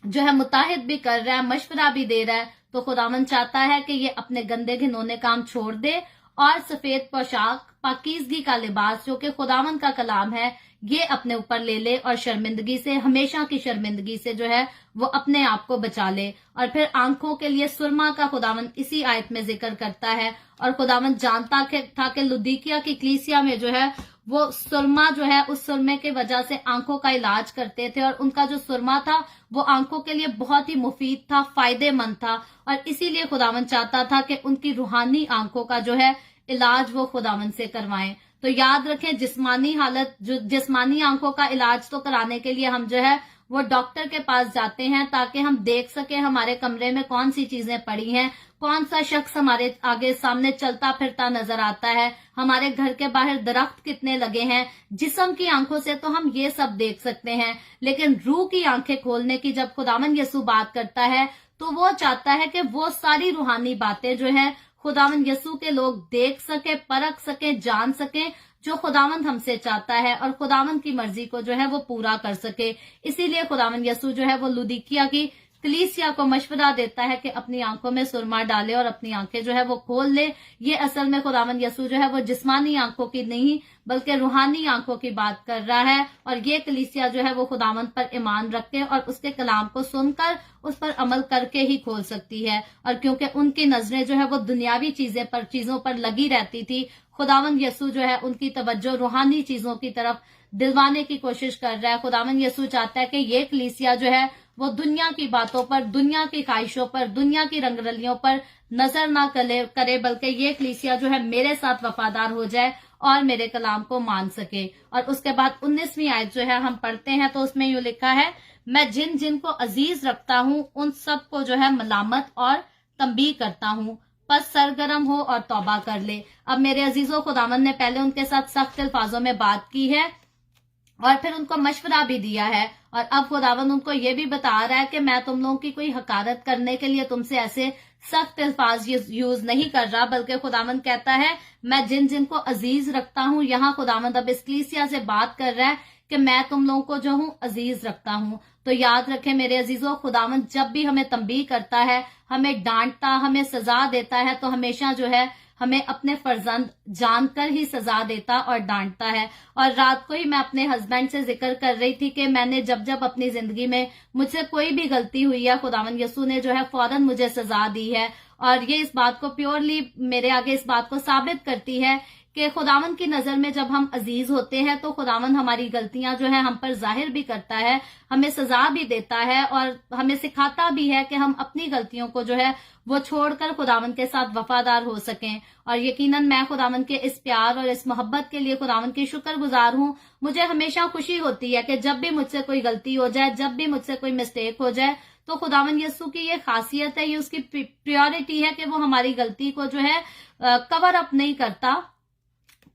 جو ہے متحد بھی کر رہا ہے، مشورہ بھی دے رہا ہے، تو خداوند چاہتا ہے کہ یہ اپنے گندے گھنونے کام چھوڑ دے اور سفید پوشاک، پاکیزگی کا لباس جو کہ خداوند کا کلام ہے، یہ اپنے اوپر لے لے اور شرمندگی سے، ہمیشہ کی شرمندگی سے جو ہے وہ اپنے آپ کو بچا لے. اور پھر آنکھوں کے لیے سرما کا خداوند اسی آیت میں ذکر کرتا ہے. اور خداوند جانتا تھا کہ لودیکیا کی کلیسیا میں جو ہے وہ سرما جو ہے، اس سرمے کی وجہ سے آنکھوں کا علاج کرتے تھے، اور ان کا جو سرما تھا وہ آنکھوں کے لیے بہت ہی مفید تھا، فائدے مند تھا. اور اسی لیے خداوند چاہتا تھا کہ ان کی روحانی آنکھوں کا جو ہے علاج وہ خداوند سے کروائیں. تو یاد رکھیں، جسمانی آنکھوں کا علاج تو کرانے کے لیے ہم جو ہے वो डॉक्टर के पास जाते हैं ताकि हम देख सके हमारे कमरे में कौन सी चीजें पड़ी हैं, कौन सा शख्स हमारे आगे सामने चलता फिरता नजर आता है, हमारे घर के बाहर दरख्त कितने लगे हैं। जिस्म की आंखों से तो हम ये सब देख सकते हैं, लेकिन रूह की आंखें खोलने की जब खुदावंद यसू बात करता है तो वो चाहता है कि वो सारी रूहानी बातें जो है खुदावंद यसू के लोग देख सके, परख सके, जान सके, जो खुदावंद हमसे चाहता है और खुदावंद की मर्जी को जो है वो पूरा कर सके। इसीलिए खुदावंद यसू जो है वो लुदीकिया की कलीसिया को मशवरा देता है कि अपनी आंखों में सुरमा डाले और अपनी आंखें जो है वो खोल ले। ये असल में खुदावंद यसू जो है वो जिस्मानी आंखों की नहीं बल्कि रूहानी आंखों की बात कर रहा है, और ये कलीसिया जो है वो खुदावंद पर ईमान रख के और उसके कलाम को सुनकर उस पर अमल करके ही खोल सकती है। और क्योंकि उनकी नजरें जो है वो दुनियावी चीजों पर लगी रहती थी, खुदावंद यसू जो है उनकी तवज्जो रूहानी चीजों की तरफ दिलवाने की कोशिश कर रहा है। खुदावंद यसू चाहता है कि ये कलीसिया जो है वो दुनिया की बातों पर, दुनिया की ख्वाहिशों पर, दुनिया की रंगरलियों पर नजर ना करे, बल्कि ये कलीसिया जो है मेरे साथ वफादार हो जाए और मेरे कलाम को मान सके। और उसके बाद 19वीं आयत जो है हम पढ़ते हैं तो उसमें यूं लिखा है, मैं जिन जिन को अजीज रखता हूँ उन सब को जो है मलामत और तंबीह करता हूँ, बस सरगर्म हो और तौबा कर ले। अब मेरे अजीजों, खुदावंद ने पहले उनके साथ सख्त अल्फाजों में बात की है और फिर उनको मशवरा भी दिया है, और अब खुदावंद उनको ये भी बता रहा है कि मैं तुम लोगों की कोई हकारत करने के लिए तुमसे ऐसे सख्त अल्फाज यूज नहीं कर रहा, बल्कि खुदावंद कहता है मैं जिन जिन को अजीज रखता हूँ। यहाँ खुदावंद अब इस कलीसिया से बात कर रहा है कि मैं तुम लोगों को जो हूँ अजीज रखता हूँ। तो याद रखें मेरे अजीजों, खुदावंद जब भी हमें तंबीह करता है, हमें डांटता, हमें सजा देता है, तो हमेशा जो है हमें अपने फर्जंद जानकर ही सजा देता और डांटता है। और रात को ही मैं अपने हस्बैंड से जिक्र कर रही थी कि मैंने जब जब अपनी जिंदगी में मुझसे कोई भी गलती हुई है, खुदावंद यसू ने जो है फौरन मुझे सजा दी है। और ये इस बात को प्योरली मेरे आगे इस बात को साबित करती है कि खुदावंद की नजर में जब हम अजीज होते हैं तो खुदावंद हमारी गलतियां जो है हम पर जाहिर भी करता है, हमें सजा भी देता है और हमें सिखाता भी है कि हम अपनी गलतियों को जो है वो छोड़कर खुदावंद के साथ वफादार हो सकें। और यकीनन मैं खुदावंद के इस प्यार और इस मोहब्बत के लिए खुदावंद की शुक्रगुजार हूँ। मुझे हमेशा खुशी होती है कि जब भी मुझसे कोई गलती हो जाए, जब भी मुझसे कोई मिस्टेक हो जाए, तो खुदावंद यसू की ये खासियत है, ये उसकी प्रायोरिटी है कि वो हमारी गलती को जो है कवर अप नहीं करता,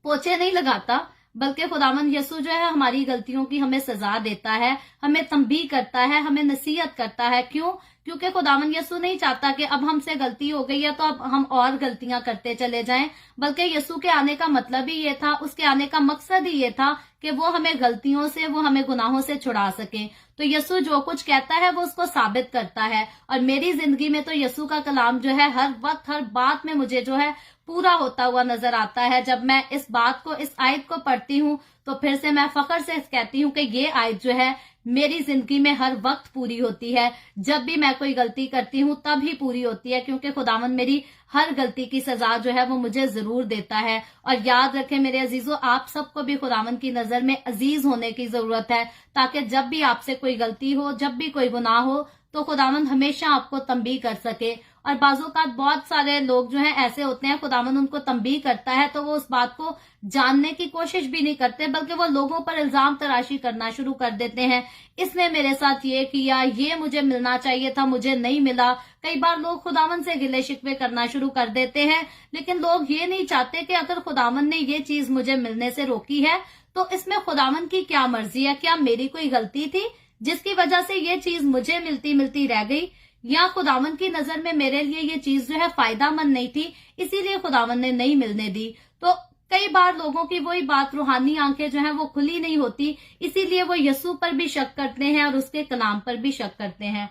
पोछे नहीं लगाता, बल्कि खुदावंद यसू जो है हमारी गलतियों की हमें सजा देता है, हमें तंबीह करता है, हमें नसीहत करता है। क्यों? क्योंकि खुदावंद यसू नहीं चाहता कि अब हमसे गलती हो गई है तो अब हम और गलतियां करते चले जाएं, बल्कि यसू के आने का मतलब ही ये था, उसके आने का मकसद ही ये था कि वो हमें गलतियों से, वो हमें गुनाहों से छुड़ा सके। तो यसू जो कुछ कहता है वो उसको साबित करता है। और मेरी जिंदगी में तो यसू का कलाम जो है हर वक्त, हर बात में मुझे जो है पूरा होता हुआ नजर आता है। जब मैं इस बात को, इस आयत को पढ़ती हूँ तो फिर से मैं फख्र से कहती हूँ कि ये आयत जो है मेरी जिंदगी में हर वक्त पूरी होती है। जब भी मैं कोई गलती करती हूँ तब ही पूरी होती है, क्योंकि खुदावंद मेरी हर गलती की सजा जो है वो मुझे जरूर देता है। और याद रखें मेरे अजीजों, आप सबको भी खुदावंद की नजर में अजीज होने की जरूरत है, ताकि जब भी आपसे कोई गलती हो, जब भी कोई गुनाह हो, तो खुदावंद हमेशा आपको तंबीह कर सके। और बाज़ोकात बहुत सारे लोग जो हैं ऐसे होते हैं, खुदावंद उनको तंबीह करता है तो वो उस बात को जानने की कोशिश भी नहीं करते, बल्कि वो लोगों पर इल्जाम तराशी करना शुरू कर देते हैं। इसने मेरे साथ ये किया, ये मुझे मिलना चाहिए था, मुझे नहीं मिला। कई बार लोग खुदावंद से गिले शिकवे करना शुरू कर देते हैं, लेकिन लोग ये नहीं चाहते कि अगर खुदावंद ने ये चीज मुझे मिलने से रोकी है तो इसमें खुदावंद की क्या मर्जी है, क्या मेरी कोई गलती थी जिसकी वजह से ये चीज मुझे मिलती रह गई, या खुदावंद की नजर में मेरे लिए ये चीज जो है फायदामंद नहीं थी, इसीलिए खुदावंद ने नहीं मिलने दी। तो कई बार लोगों की वही बात, रूहानी आंखें जो है वो खुली नहीं होती, इसीलिए वो यसू पर भी शक करते हैं और उसके कलाम पर भी शक करते हैं।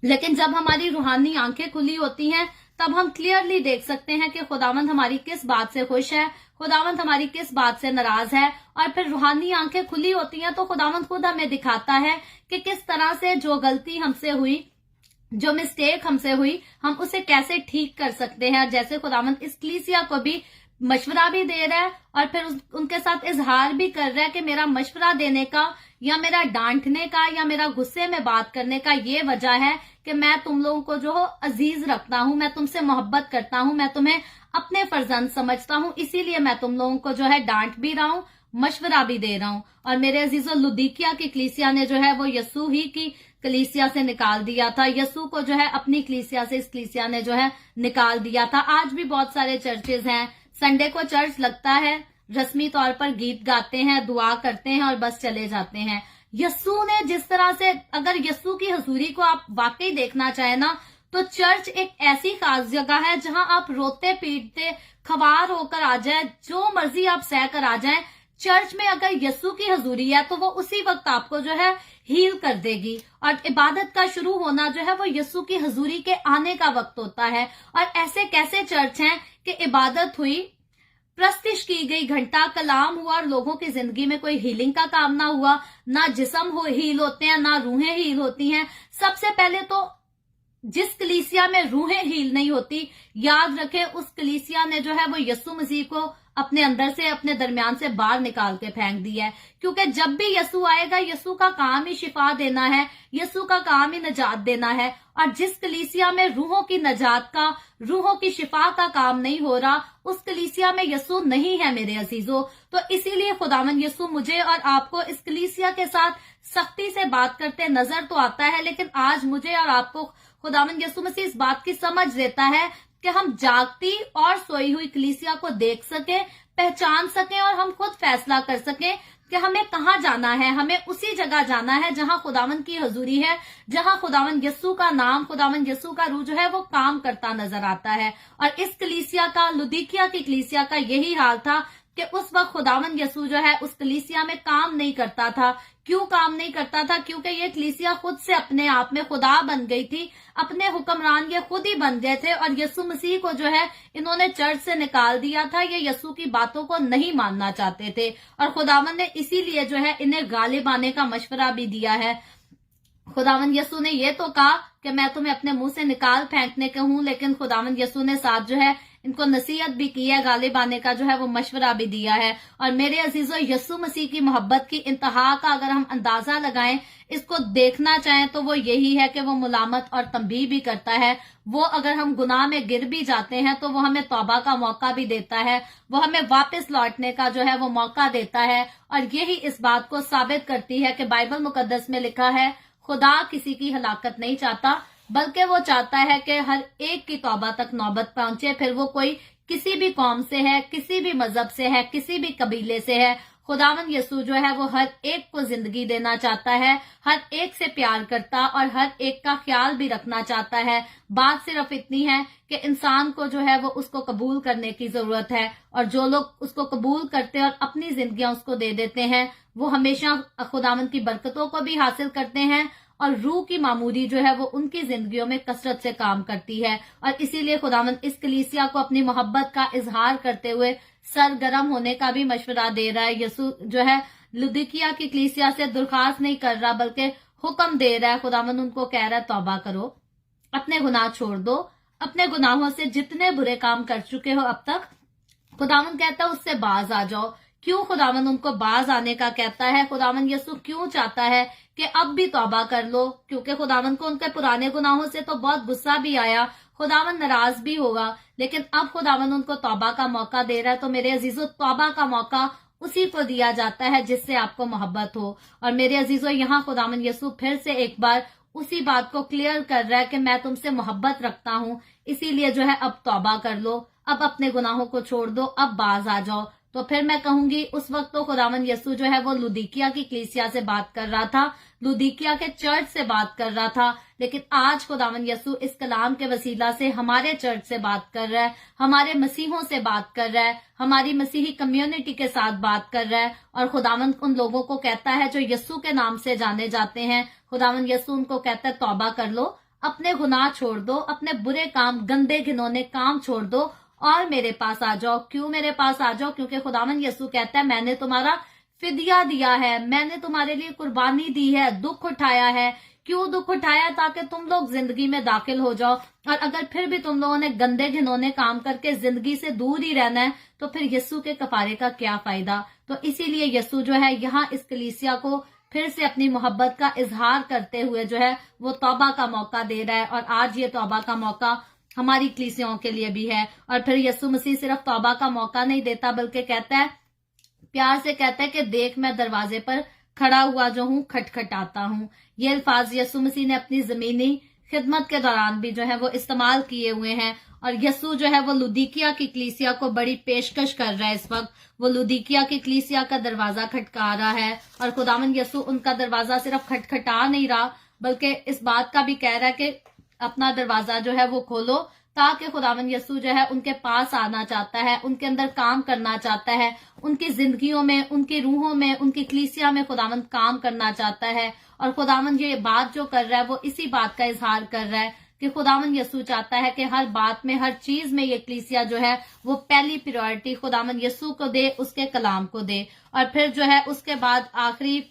लेकिन जब हमारी रूहानी आंखें खुली होती हैं तब हम क्लियरली देख सकते हैं कि खुदावंद हमारी किस बात से खुश है, खुदावंद हमारी किस बात से नाराज है। और फिर रूहानी आंखें खुली होती हैं तो खुदावंद खुद हमें दिखाता है कि किस तरह से जो गलती हमसे हुई, जो मिस्टेक हमसे हुई, हम उसे कैसे ठीक कर सकते हैं। जैसे खुदावंद इस कलीसिया को भी मशवरा भी दे रहा है और फिर उनके साथ इजहार भी कर रहा है कि मेरा मशवरा देने का या मेरा डांटने का या मेरा गुस्से में बात करने का ये वजह है कि मैं तुम लोगों को जो अजीज रखता हूं, मैं तुमसे मोहब्बत करता हूं, मैं तुम्हें अपने फर्जंद समझता हूं, इसीलिए मैं तुम लोगों को जो है डांट भी रहा हूं, मशवरा भी दे रहा हूं। और मेरे अजीजों, लुदीकिया की कलीसिया ने जो है वो यस्सु ही की कलीसिया से निकाल दिया था। यस्सु को जो है अपनी कलीसिया से इस कलीसिया ने जो है निकाल दिया था। आज भी बहुत सारे चर्चेज हैं, संडे को चर्च लगता है, रस्मी तौर पर गीत गाते हैं, दुआ करते हैं और बस चले जाते हैं। यस्सु ने जिस तरह से, अगर यस्सु की हजूरी को आप वाकई देखना चाहे ना, तो चर्च एक ऐसी खास जगह है जहां आप रोते पीटते खवार होकर आ जाए, जो मर्जी आप सह कर आ जाए, चर्च में अगर यस्सु की हजूरी है तो वो उसी वक्त आपको जो है हील कर देगी। और इबादत का शुरू होना जो है वो यस्सु की हजूरी के आने का वक्त होता है। और ऐसे कैसे चर्च हैं कि इबादत हुई, प्रस्तिश की गई, घंटा कलाम हुआ और लोगों की जिंदगी में कोई हीलिंग का काम ना हुआ, ना जिस्म हील होते हैं, ना रूहें हील होती हैं। सबसे पहले तो जिस कलीसिया में रूहें हील नहीं होती, याद रखें उस कलीसिया ने जो है वो यस्सु मसीह को अपने अंदर से, अपने दरमियान से बाहर निकाल के फेंक दिया है। क्योंकि जब भी यस्सु आएगा, यस्सु का काम ही शिफा देना है, यस्सु का काम ही नजात देना है। और जिस कलीसिया में रूहों की नजात का, रूहों की शिफा का काम नहीं हो रहा, उस कलीसिया में यस्सु नहीं है मेरे अजीजों। तो इसीलिए खुदावंद यस्सु मुझे और आपको इस कलीसिया के साथ सख्ती से बात करते नजर तो आता है, लेकिन आज मुझे और आपको खुदावंद यस्सु मसीह इस बात की समझ देता है कि हम जागती और सोई हुई कलीसिया को देख सकें, पहचान सकें और हम खुद फैसला कर सकें कि हमें कहाँ जाना है। हमें उसी जगह जाना है जहां खुदावंद की हजूरी है, जहां खुदावंद यस्सु का नाम, खुदावंद यस्सु का रूह जो है वो काम करता नजर आता है। और इस कलीसिया का, लुदीकिया की कलीसिया का यही हाल था कि उस वक्त खुदावंद यस्सु जो है उस कलीसिया में काम नहीं करता था। क्यों काम नहीं करता था? क्योंकि ये कलीसिया खुद से अपने आप में खुदा बन गई थी, अपने हुक्मरान ये खुद ही बन गए थे। और यस्सु मसीह को जो है इन्होंने चर्च से निकाल दिया था। ये यस्सु की बातों को नहीं मानना चाहते थे और खुदावंद ने इसीलिए जो है इन्हें गालिब आने का मशवरा भी दिया है। खुदावंद यस्सु ने ये तो कहा कि मैं तुम्हें अपने मुंह से निकाल फेंकने के हूं, लेकिन खुदावंद यस्सु ने साथ जो है इनको नसीहत भी की है, गालिब आने का जो है वो मशवरा भी दिया है। और मेरे अजीजों, यस्सु मसीह की मोहब्बत की इंतहा का अगर हम अंदाजा लगाएं, इसको देखना चाहें, तो वो यही है कि वो मुलामत और तंबीह भी करता है। वो अगर हम गुनाह में गिर भी जाते हैं तो वो हमें तौबा का मौका भी देता है, वो हमें वापस लौटने का जो है वो मौका देता है। और यही इस बात को साबित करती है कि बाइबल मुकद्दस में लिखा है, खुदा किसी की हलाकत नहीं चाहता, बल्कि वो चाहता है कि हर एक की तौबा तक नौबत पहुंचे, फिर वो कोई किसी भी कौम से है, किसी भी मजहब से है, किसी भी कबीले से है। खुदावंद यस्सु जो है वो हर एक को जिंदगी देना चाहता है, हर एक से प्यार करता और हर एक का ख्याल भी रखना चाहता है। बात सिर्फ इतनी है कि इंसान को जो है वो उसको कबूल करने की जरूरत है। और जो लोग उसको कबूल करते हैं और अपनी जिंदगियां उसको दे देते हैं, वो हमेशा खुदावंद की बरकतों को भी हासिल करते हैं और रूह की मामूरी जो है वो उनकी जिंदगियों में कसरत से काम करती है। और इसीलिए खुदावंद इस कलीसिया को अपनी मोहब्बत का इजहार करते हुए सरगर्म होने का भी मशवरा दे रहा है। यस्सु जो है लुदीकिया की कलीसिया से दरखास्त नहीं कर रहा, बल्कि हुक्म दे रहा है। खुदावंद उनको कह रहा है, तौबा करो, अपने गुनाह छोड़ दो, अपने गुनाहों से जितने बुरे काम कर चुके हो अब तक, खुदावंद कहता है उससे बाज आ जाओ। क्यों खुदावंद उनको बाज आने का कहता है? खुदावंद यस्सु क्यों चाहता है कि अब भी तौबा कर लो? क्योंकि खुदावंद को उनके पुराने गुनाहों से तो बहुत गुस्सा भी आया, खुदावंद नाराज भी होगा, लेकिन अब खुदावंद उनको तौबा का मौका दे रहा है। तो मेरे अजीजों, तौबा का मौका उसी को दिया जाता है जिससे आपको मोहब्बत हो। और मेरे अजीजों, यहाँ खुदावंद यस्सु फिर से एक बार उसी बात को क्लियर कर रहा है कि मैं तुमसे मोहब्बत रखता हूँ, इसीलिए जो है अब तौबा कर लो, अब अपने गुनाहों को छोड़ दो, अब बाज आ जाओ। तो फिर मैं कहूंगी, उस वक्त तो खुदावंद यस्सु जो है वो लुदीकिया की कलीसिया से बात कर रहा था, लुदीकिया के चर्च से बात कर रहा था, लेकिन आज खुदावंद यस्सु इस कलाम के वसीला से हमारे चर्च से बात कर रहा है, हमारे मसीहों से बात कर रहा है, हमारी मसीही कम्युनिटी के साथ बात कर रहा है। और खुदावंद उन लोगों को कहता है जो यस्सु के नाम से जाने जाते हैं, खुदावंद यस्सु उनको कहता है, तौबा कर लो, अपने गुनाह छोड़ दो, अपने बुरे काम, गंदे घिनौने काम छोड़ दो और मेरे पास आ जाओ। क्यों मेरे पास आ जाओ? क्योंकि खुदावंद यस्सु कहता है, मैंने तुम्हारा फिदिया दिया है, मैंने तुम्हारे लिए कुर्बानी दी है, दुख उठाया है। क्यों दुख उठाया? ताकि तुम लोग जिंदगी में दाखिल हो जाओ। और अगर फिर भी तुम लोगों ने गंदे घिनौने काम करके जिंदगी से दूर ही रहना है, तो फिर यस्सु के कफारे का क्या फायदा? तो इसीलिए यस्सु जो है यहाँ इस कलीसिया को फिर से अपनी मोहब्बत का इजहार करते हुए जो है वो तौबा का मौका दे रहा है। और आज ये तौबा का मौका हमारी कलीसियाओं के लिए भी है। और फिर यस्सु मसीह सिर्फ तौबा का मौका नहीं देता, बल्कि कहता है, प्यार से कहता है कि देख मैं दरवाजे पर खड़ा हुआ जो हूँ खटखटाता हूँ। ये अल्फाज यसु मसीह ने अपनी जमीनी खिदमत के दौरान भी जो है वो इस्तेमाल किए हुए हैं। और यसु जो है वो लुदीकिया की कलीसिया को बड़ी पेशकश कर रहा है। इस वक्त वो लुदीकिया की कलीसिया का दरवाजा खटका रहा है और खुदावंद यसु उनका दरवाजा सिर्फ खटखटा नहीं रहा बल्कि इस बात का भी कह रहा है कि अपना दरवाजा जो है वो खोलो, ताकि खुदावंद यसु जो है उनके पास आना चाहता है, उनके अंदर काम करना चाहता है, उनकी जिंदगियों में, उनकी रूहों में, उनकी कलीसिया में खुदावंद काम करना चाहता है। और खुदावंद ये बात जो कर रहा है वो इसी बात का इजहार कर रहा है कि खुदावंद यसु चाहता है कि हर बात में, हर चीज में ये कलीसिया जो है वो पहली प्रायोरिटी खुदावंद यसु को दे, उसके कलाम को दे। और फिर जो है उसके बाद आखिरी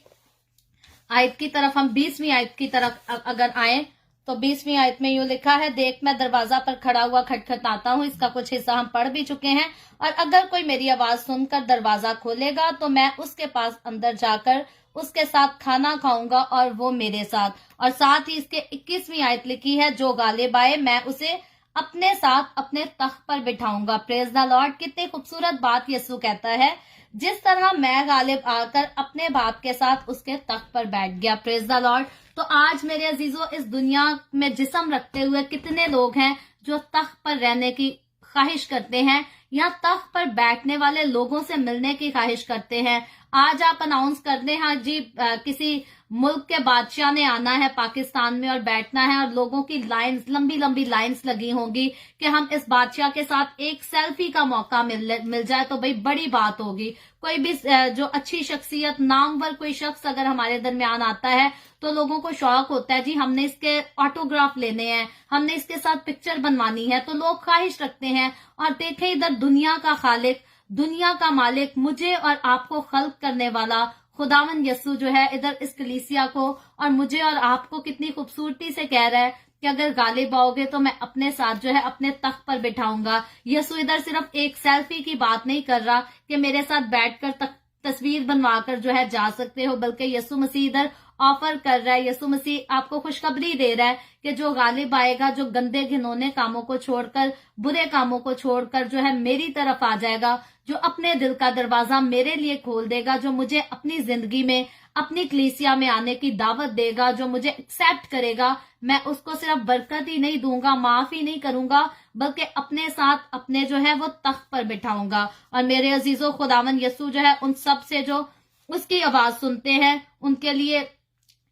आयत की तरफ, हम 20वीं आयत की तरफ अगर आए तो 20वीं आयत में यूं लिखा है, देख मैं दरवाजा पर खड़ा हुआ खटखटाता हूँ। इसका कुछ हिस्सा हम पढ़ भी चुके हैं। और अगर कोई मेरी आवाज सुनकर दरवाजा खोलेगा तो मैं उसके पास अंदर जाकर उसके साथ खाना खाऊंगा और वो मेरे साथ। और साथ ही इसके 21वीं आयत लिखी है, जो गालिब आए मैं उसे अपने साथ अपने तख्त पर बिठाऊंगा। Praise the Lord. कितनी खूबसूरत बात यीशु कहता है, जिस तरह मैं गालिब आकर अपने बाप के साथ उसके तख्त पर बैठ गया। Praise the Lord. तो आज मेरे अजीजों, इस दुनिया में जिस्म रखते हुए कितने लोग हैं जो तख्त पर रहने की ख्वाहिश करते हैं या तख्त पर बैठने वाले लोगों से मिलने की ख्वाहिश करते हैं। आज आप अनाउंस कर दें, हाँ जी किसी मुल्क के बादशाह ने आना है पाकिस्तान में और बैठना है, और लोगों की लाइंस, लंबी लंबी लाइंस लगी होंगी कि हम इस बादशाह के साथ एक सेल्फी का मौका मिल जाए तो भाई बड़ी बात होगी। कोई भी जो अच्छी शख्सियत, नामवर कोई शख्स अगर हमारे दरमियान आता है तो लोगों को शौक होता है, जी हमने इसके ऑटोग्राफ लेने हैं, हमने इसके साथ पिक्चर बनवानी है, तो लोग ख्वाहिश रखते हैं। और देखें इधर दुनिया का खालिक, दुनिया का मालिक, मुझे और आपको खल्क करने वाला खुदावंद यसु जो है इधर इस कलीसिया को और मुझे और आपको कितनी खूबसूरती से कह रहा है कि अगर गालिब आओगे तो मैं अपने साथ जो है अपने तख्त पर बिठाऊंगा। यसु इधर सिर्फ एक सेल्फी की बात नहीं कर रहा कि मेरे साथ बैठकर तस्वीर बनवाकर जो है जा सकते हो, बल्कि यसु मसीह इधर ऑफर कर रहा है। यसु मसीह आपको खुशखबरी दे रहा है कि जो गालिब आएगा, जो गंदे घिनौने कामों को छोड़कर, बुरे कामों को छोड़कर जो है मेरी तरफ आ जाएगा, जो अपने दिल का दरवाजा मेरे लिए खोल देगा, जो मुझे अपनी जिंदगी में, अपनी कलीसिया में आने की दावत देगा, जो मुझे एक्सेप्ट करेगा, मैं उसको सिर्फ बरकत ही नहीं दूंगा, माफ ही नहीं करूंगा, बल्कि अपने साथ अपने जो है वो तख्त पर बिठाऊंगा। और मेरे अजीजों, खुदावंद यसु जो है उन सब से जो उसकी आवाज सुनते हैं उनके लिए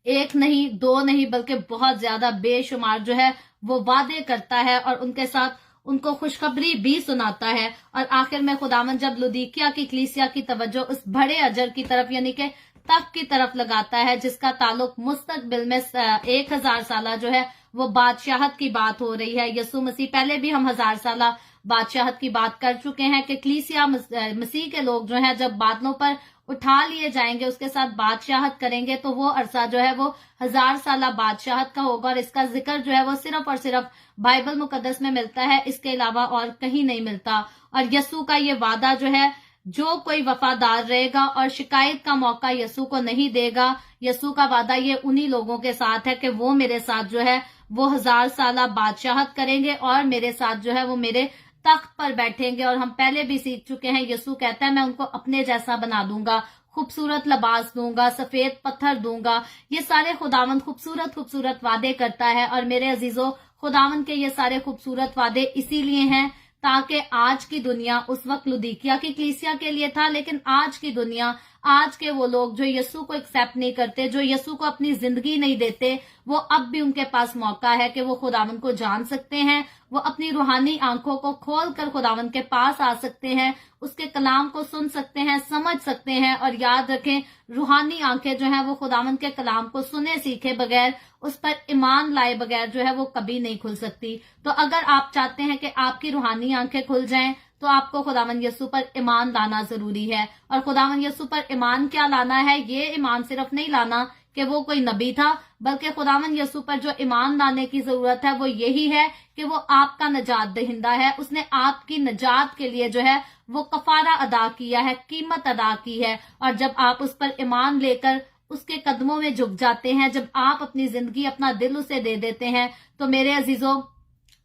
एक नहीं, दो नहीं, बल्कि बहुत ज्यादा बेशुमार जो है वो वादे करता है और उनके साथ उनको खुशखबरी भी सुनाता है। और आखिर में खुदावंद जब लुदीकिया की कलीसिया की तवज्जो उस बड़े अजर की तरफ यानी कि तख्त की तरफ लगाता है, जिसका ताल्लुक मुस्तकबिल में 1000 साल जो है वो बादशाहत की बात हो रही है। यसु मसीह, पहले भी हम 1000 साल बादशाहत की बात कर चुके हैं कि कलीसिया मसीह के लोग जो है जब बादलों पर उठा लिए जाएंगे, उसके साथ बादशाहत करेंगे, तो वो अरसा जो है वो 1000 साल बादशाहत का होगा। और इसका जिक्र जो है वो सिर्फ और सिर्फ बाइबल मुकद्दस में मिलता है, इसके अलावा और कहीं नहीं मिलता। और यसु का ये वादा जो है, जो कोई वफादार रहेगा और शिकायत का मौका यसु को नहीं देगा, यसु का वादा ये उन्हीं लोगों के साथ है कि वो मेरे साथ जो है वो 1000 साल बादशाहत करेंगे और मेरे साथ जो है वो मेरे तख्त पर बैठेंगे। और हम पहले भी सीख चुके हैं, यसु कहता है मैं उनको अपने जैसा बना दूंगा, खूबसूरत लिबास दूंगा, सफेद पत्थर दूंगा। ये सारे खुदावंद खूबसूरत खूबसूरत वादे करता है। और मेरे अजीजों, खुदावंद के ये सारे खूबसूरत वादे इसीलिए हैं ताकि आज की दुनिया, उस वक्त लुदीकिया की कलीसिया के लिए था, लेकिन आज की दुनिया, आज के वो लोग जो यसु को एक्सेप्ट नहीं करते, जो यसु को अपनी जिंदगी नहीं देते, वो अब भी उनके पास मौका है कि वो खुदावंद को जान सकते हैं, वो अपनी रूहानी आंखों को खोलकर खुदावंद के पास आ सकते हैं, उसके कलाम को सुन सकते हैं, समझ सकते हैं। और याद रखें, रूहानी आंखें जो है वो खुदावंद के कलाम को सुने सीखे बगैर, उस पर ईमान लाए बगैर जो है वो कभी नहीं खुल सकती। तो अगर आप चाहते हैं कि आपकी रूहानी आंखें खुल जाएं, तो आपको खुदावंद यसु पर ईमान लाना जरूरी है। और खुदावंद यसु पर ईमान क्या लाना है? ये ईमान सिर्फ नहीं लाना कि वो कोई नबी था, बल्कि खुदावंद यसु पर जो ईमान लाने की जरूरत है वो यही है कि वो आपका नजात दहिंदा है। उसने आपकी नजात के लिए जो है वो कफारा अदा किया है, कीमत अदा की है। और जब आप उस पर ईमान लेकर उसके कदमों में झुक जाते हैं, जब आप अपनी जिंदगी, अपना दिल उसे दे देते हैं, तो मेरे अजीजों,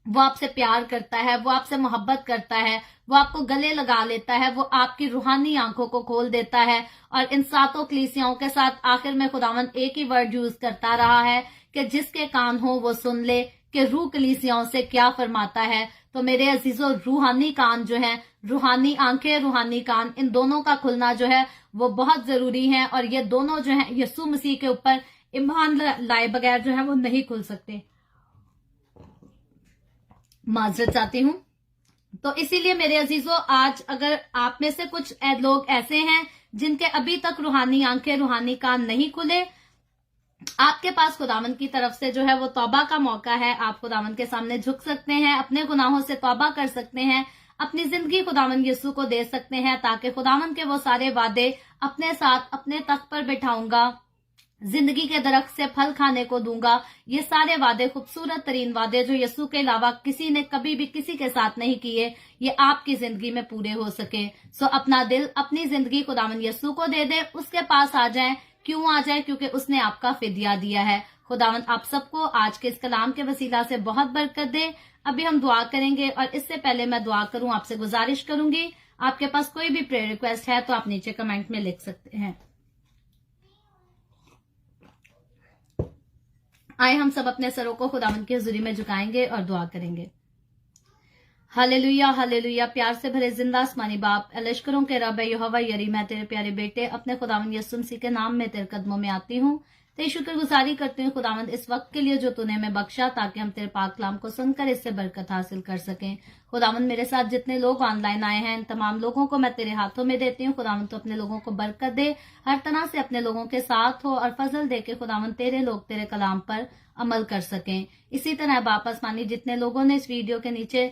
वो आपसे प्यार करता है, वो आपसे मोहब्बत करता है, वो आपको गले लगा लेता है, वो आपकी रूहानी आंखों को खोल देता है। और इन 7 कलीसियाओं के साथ आखिर में खुदावंद एक ही वर्ड यूज करता रहा है कि जिसके कान हो वो सुन ले कि रूह कलीसियाओं से क्या फरमाता है। तो मेरे अजीजों, रूहानी कान जो है, रूहानी आंखें, रूहानी कान, इन दोनों का खुलना जो है वो बहुत जरूरी है। और ये दोनों जो है यीशु मसीह के ऊपर ईमान लाए बगैर जो है वो नहीं खुल सकते। माजरत चाहती हूँ। तो इसीलिए मेरे अजीजों, आज अगर आप में से कुछ लोग ऐसे हैं जिनके अभी तक रूहानी आंखें, रूहानी कान नहीं खुले, आपके पास खुदावंद की तरफ से जो है वो तौबा का मौका है। आप खुदावंद के सामने झुक सकते हैं, अपने गुनाहों से तौबा कर सकते हैं, अपनी जिंदगी खुदावंद यीशु को दे सकते हैं, ताकि खुदावंद के वो सारे वादे अपने साथ अपने तख्त पर बिठाऊंगा, जिंदगी के दरख्त से फल खाने को दूंगा, ये सारे वादे, खूबसूरत तरीन वादे जो यीशु के अलावा किसी ने कभी भी किसी के साथ नहीं किए, ये आपकी जिंदगी में पूरे हो सके। सो अपना दिल, अपनी जिंदगी खुदावंद यीशु को दे दे, उसके पास आ जाएं। क्यों आ जाए? क्योंकि उसने आपका फिदिया दिया है। खुदावंद आप सबको आज के इस कलाम के वसीला से बहुत बरकत दे। अभी हम दुआ करेंगे, और इससे पहले मैं दुआ करूं, आपसे गुजारिश करूंगी, आपके पास कोई भी प्रेयर रिक्वेस्ट है तो आप नीचे कमेंट में लिख सकते हैं। आए हम सब अपने सरों को खुदावंद की हुजूरी में झुकाएंगे और दुआ करेंगे। Hallelujah, hallelujah. प्यार से भरे जिंदा आसमानी बाप, लश्करों के रब यहोवा यरी, मैं तेरे प्यारे बेटे अपने खुदावंद यीशु मसीह के नाम में तेरे कदमों में आती हूँ। तेरी शुक्रगुजारी करती हूँ खुदावंद इस वक्त के लिए जो तूने हमें बख्शा, ताकि हम तेरे पाक कलाम को सुनकर इससे बरकत हासिल कर सकें। खुदावंद मेरे साथ जितने लोग ऑनलाइन आए हैं, इन तमाम लोगों को मैं तेरे हाथों में देती हूँ। खुदावंद तो अपने लोगों को बरकत दे, हर तरह से अपने लोगों के साथ हो, और फजल दे के खुदावंद तेरे लोग तेरे कलाम पर अमल कर सकें। इसी तरह बाप आसमानी, जितने लोगों ने इस वीडियो के नीचे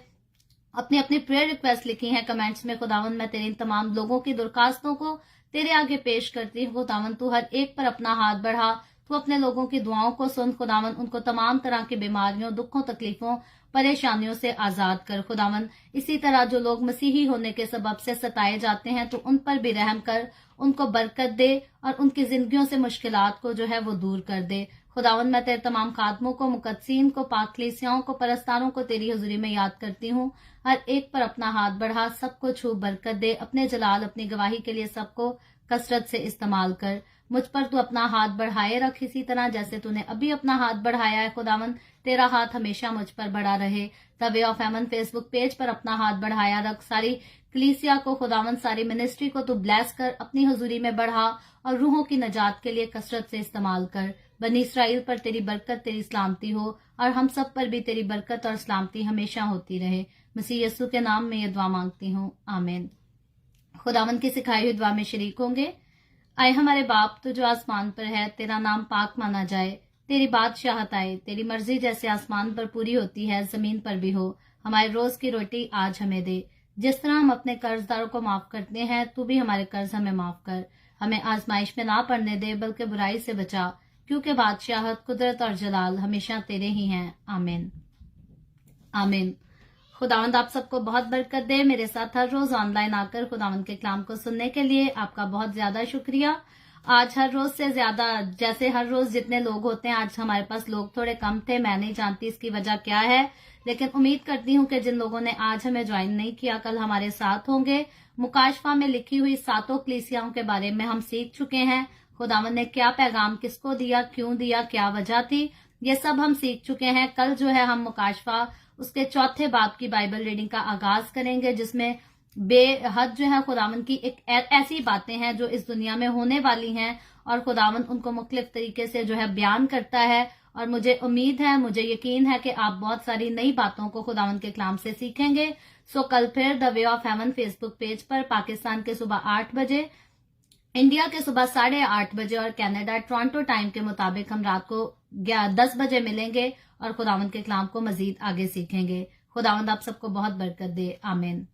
अपनी अपनी प्रेयर रिक्वेस्ट लिखी है कमेंट्स में, खुदावंद मैं तेरे इन तमाम लोगों की दरखास्तों को तेरे आगे पेश करती हूँ। खुदावंद तू हर एक पर अपना हाथ बढ़ा, तू अपने लोगों की दुआओं को सुन। खुदावंद उनको तमाम तरह की बीमारियों, दुखों, तकलीफों, परेशानियों से आजाद कर। खुदावंद इसी तरह जो लोग मसीही होने के सबब से सताए जाते हैं, तो उन पर भी रहम कर, उनको बरकत दे, और उनकी जिंदगियों से मुश्किलात को जो है वो दूर कर दे। खुदावंद मैं तेरे तमाम खादमों को, मुकद्दसीन को, पाक कलीसियाओं को, परस्तारों को तेरी हुजूरी में याद करती हूँ। हर एक पर अपना हाथ बढ़ा, सबको छू बरकत दे, अपने जलाल, अपनी गवाही के लिए सबको कसरत से इस्तेमाल कर। मुझ पर तू अपना हाथ बढ़ाए रख, इसी तरह जैसे तूने अभी अपना हाथ बढ़ाया है। खुदावंद तेरा हाथ हमेशा मुझ पर बढ़ा रहे। The way of haven Facebook page पर अपना हाथ बढ़ाया रख। सारी कलीसिया को खुदावंद, सारी मिनिस्ट्री को तू ब्लेस कर, अपनी हुजूरी में बढ़ा, और रूहों की नजात के लिए कसरत से इस्तेमाल कर। बनी इसराइल पर तेरी बरकत, तेरी सलामती हो, और हम सब पर भी तेरी बरकत और सलामती हमेशा होती रहे। मसीह यीशु के नाम में ये दुआ मांगती हूँ, आमीन। खुदावंद की सिखाई हुई दुआ में शरीक होंगे। आए हमारे बाप, तू जो आसमान पर है, तेरा नाम पाक माना जाए, तेरी बादशाहत आए, तेरी मर्जी जैसे आसमान पर पूरी होती है जमीन पर भी हो। हमारे रोज की रोटी आज हमें दे, जिस तरह हम अपने कर्जदारों को माफ करते हैं, तू भी हमारे कर्ज हमें माफ कर। हमें आजमाइश में ना पड़ने दे, बल्कि बुराई से बचा, क्योंकि बादशाहत, कुदरत और जलाल हमेशा तेरे ही हैं, आमीन, आमीन। खुदावंद आप सबको बहुत बरकत दे। मेरे साथ हर रोज ऑनलाइन आकर खुदावंद के कलाम को सुनने के लिए आपका बहुत ज्यादा शुक्रिया। आज हर रोज से ज्यादा, जैसे हर रोज जितने लोग होते हैं, आज हमारे पास लोग थोड़े कम थे। मैं नहीं जानती इसकी वजह क्या है, लेकिन उम्मीद करती हूँ कि जिन लोगों ने आज हमें ज्वाइन नहीं किया, कल हमारे साथ होंगे। मुकाशफा में लिखी हुई 7 कलीसियाओं के बारे में हम सीख चुके हैं। खुदावंद ने क्या पैगाम किसको दिया, क्यों दिया, क्या वजह थी, ये सब हम सीख चुके हैं। कल जो है हम मुकाशफा उसके 4थे बाब की बाइबल रीडिंग का आगाज करेंगे, जिसमें बेहद जो है खुदावंद की एक ऐसी बातें हैं जो इस दुनिया में होने वाली हैं, और खुदावंद उनको मुख्तलिफ तरीके से जो है बयान करता है। और मुझे उम्मीद है, मुझे यकीन है कि आप बहुत सारी नई बातों को खुदावंद के कलाम से सीखेंगे। सो कल फिर the way of haven Facebook page पर पाकिस्तान के सुबह 8 बजे, इंडिया के सुबह 8:30 बजे, और कनाडा टोरंटो टाइम के मुताबिक हम रात को 10 बजे मिलेंगे, और खुदावंद के कलाम को मजीद आगे सीखेंगे। खुदावंद आप सबको बहुत बरकत दे, आमीन।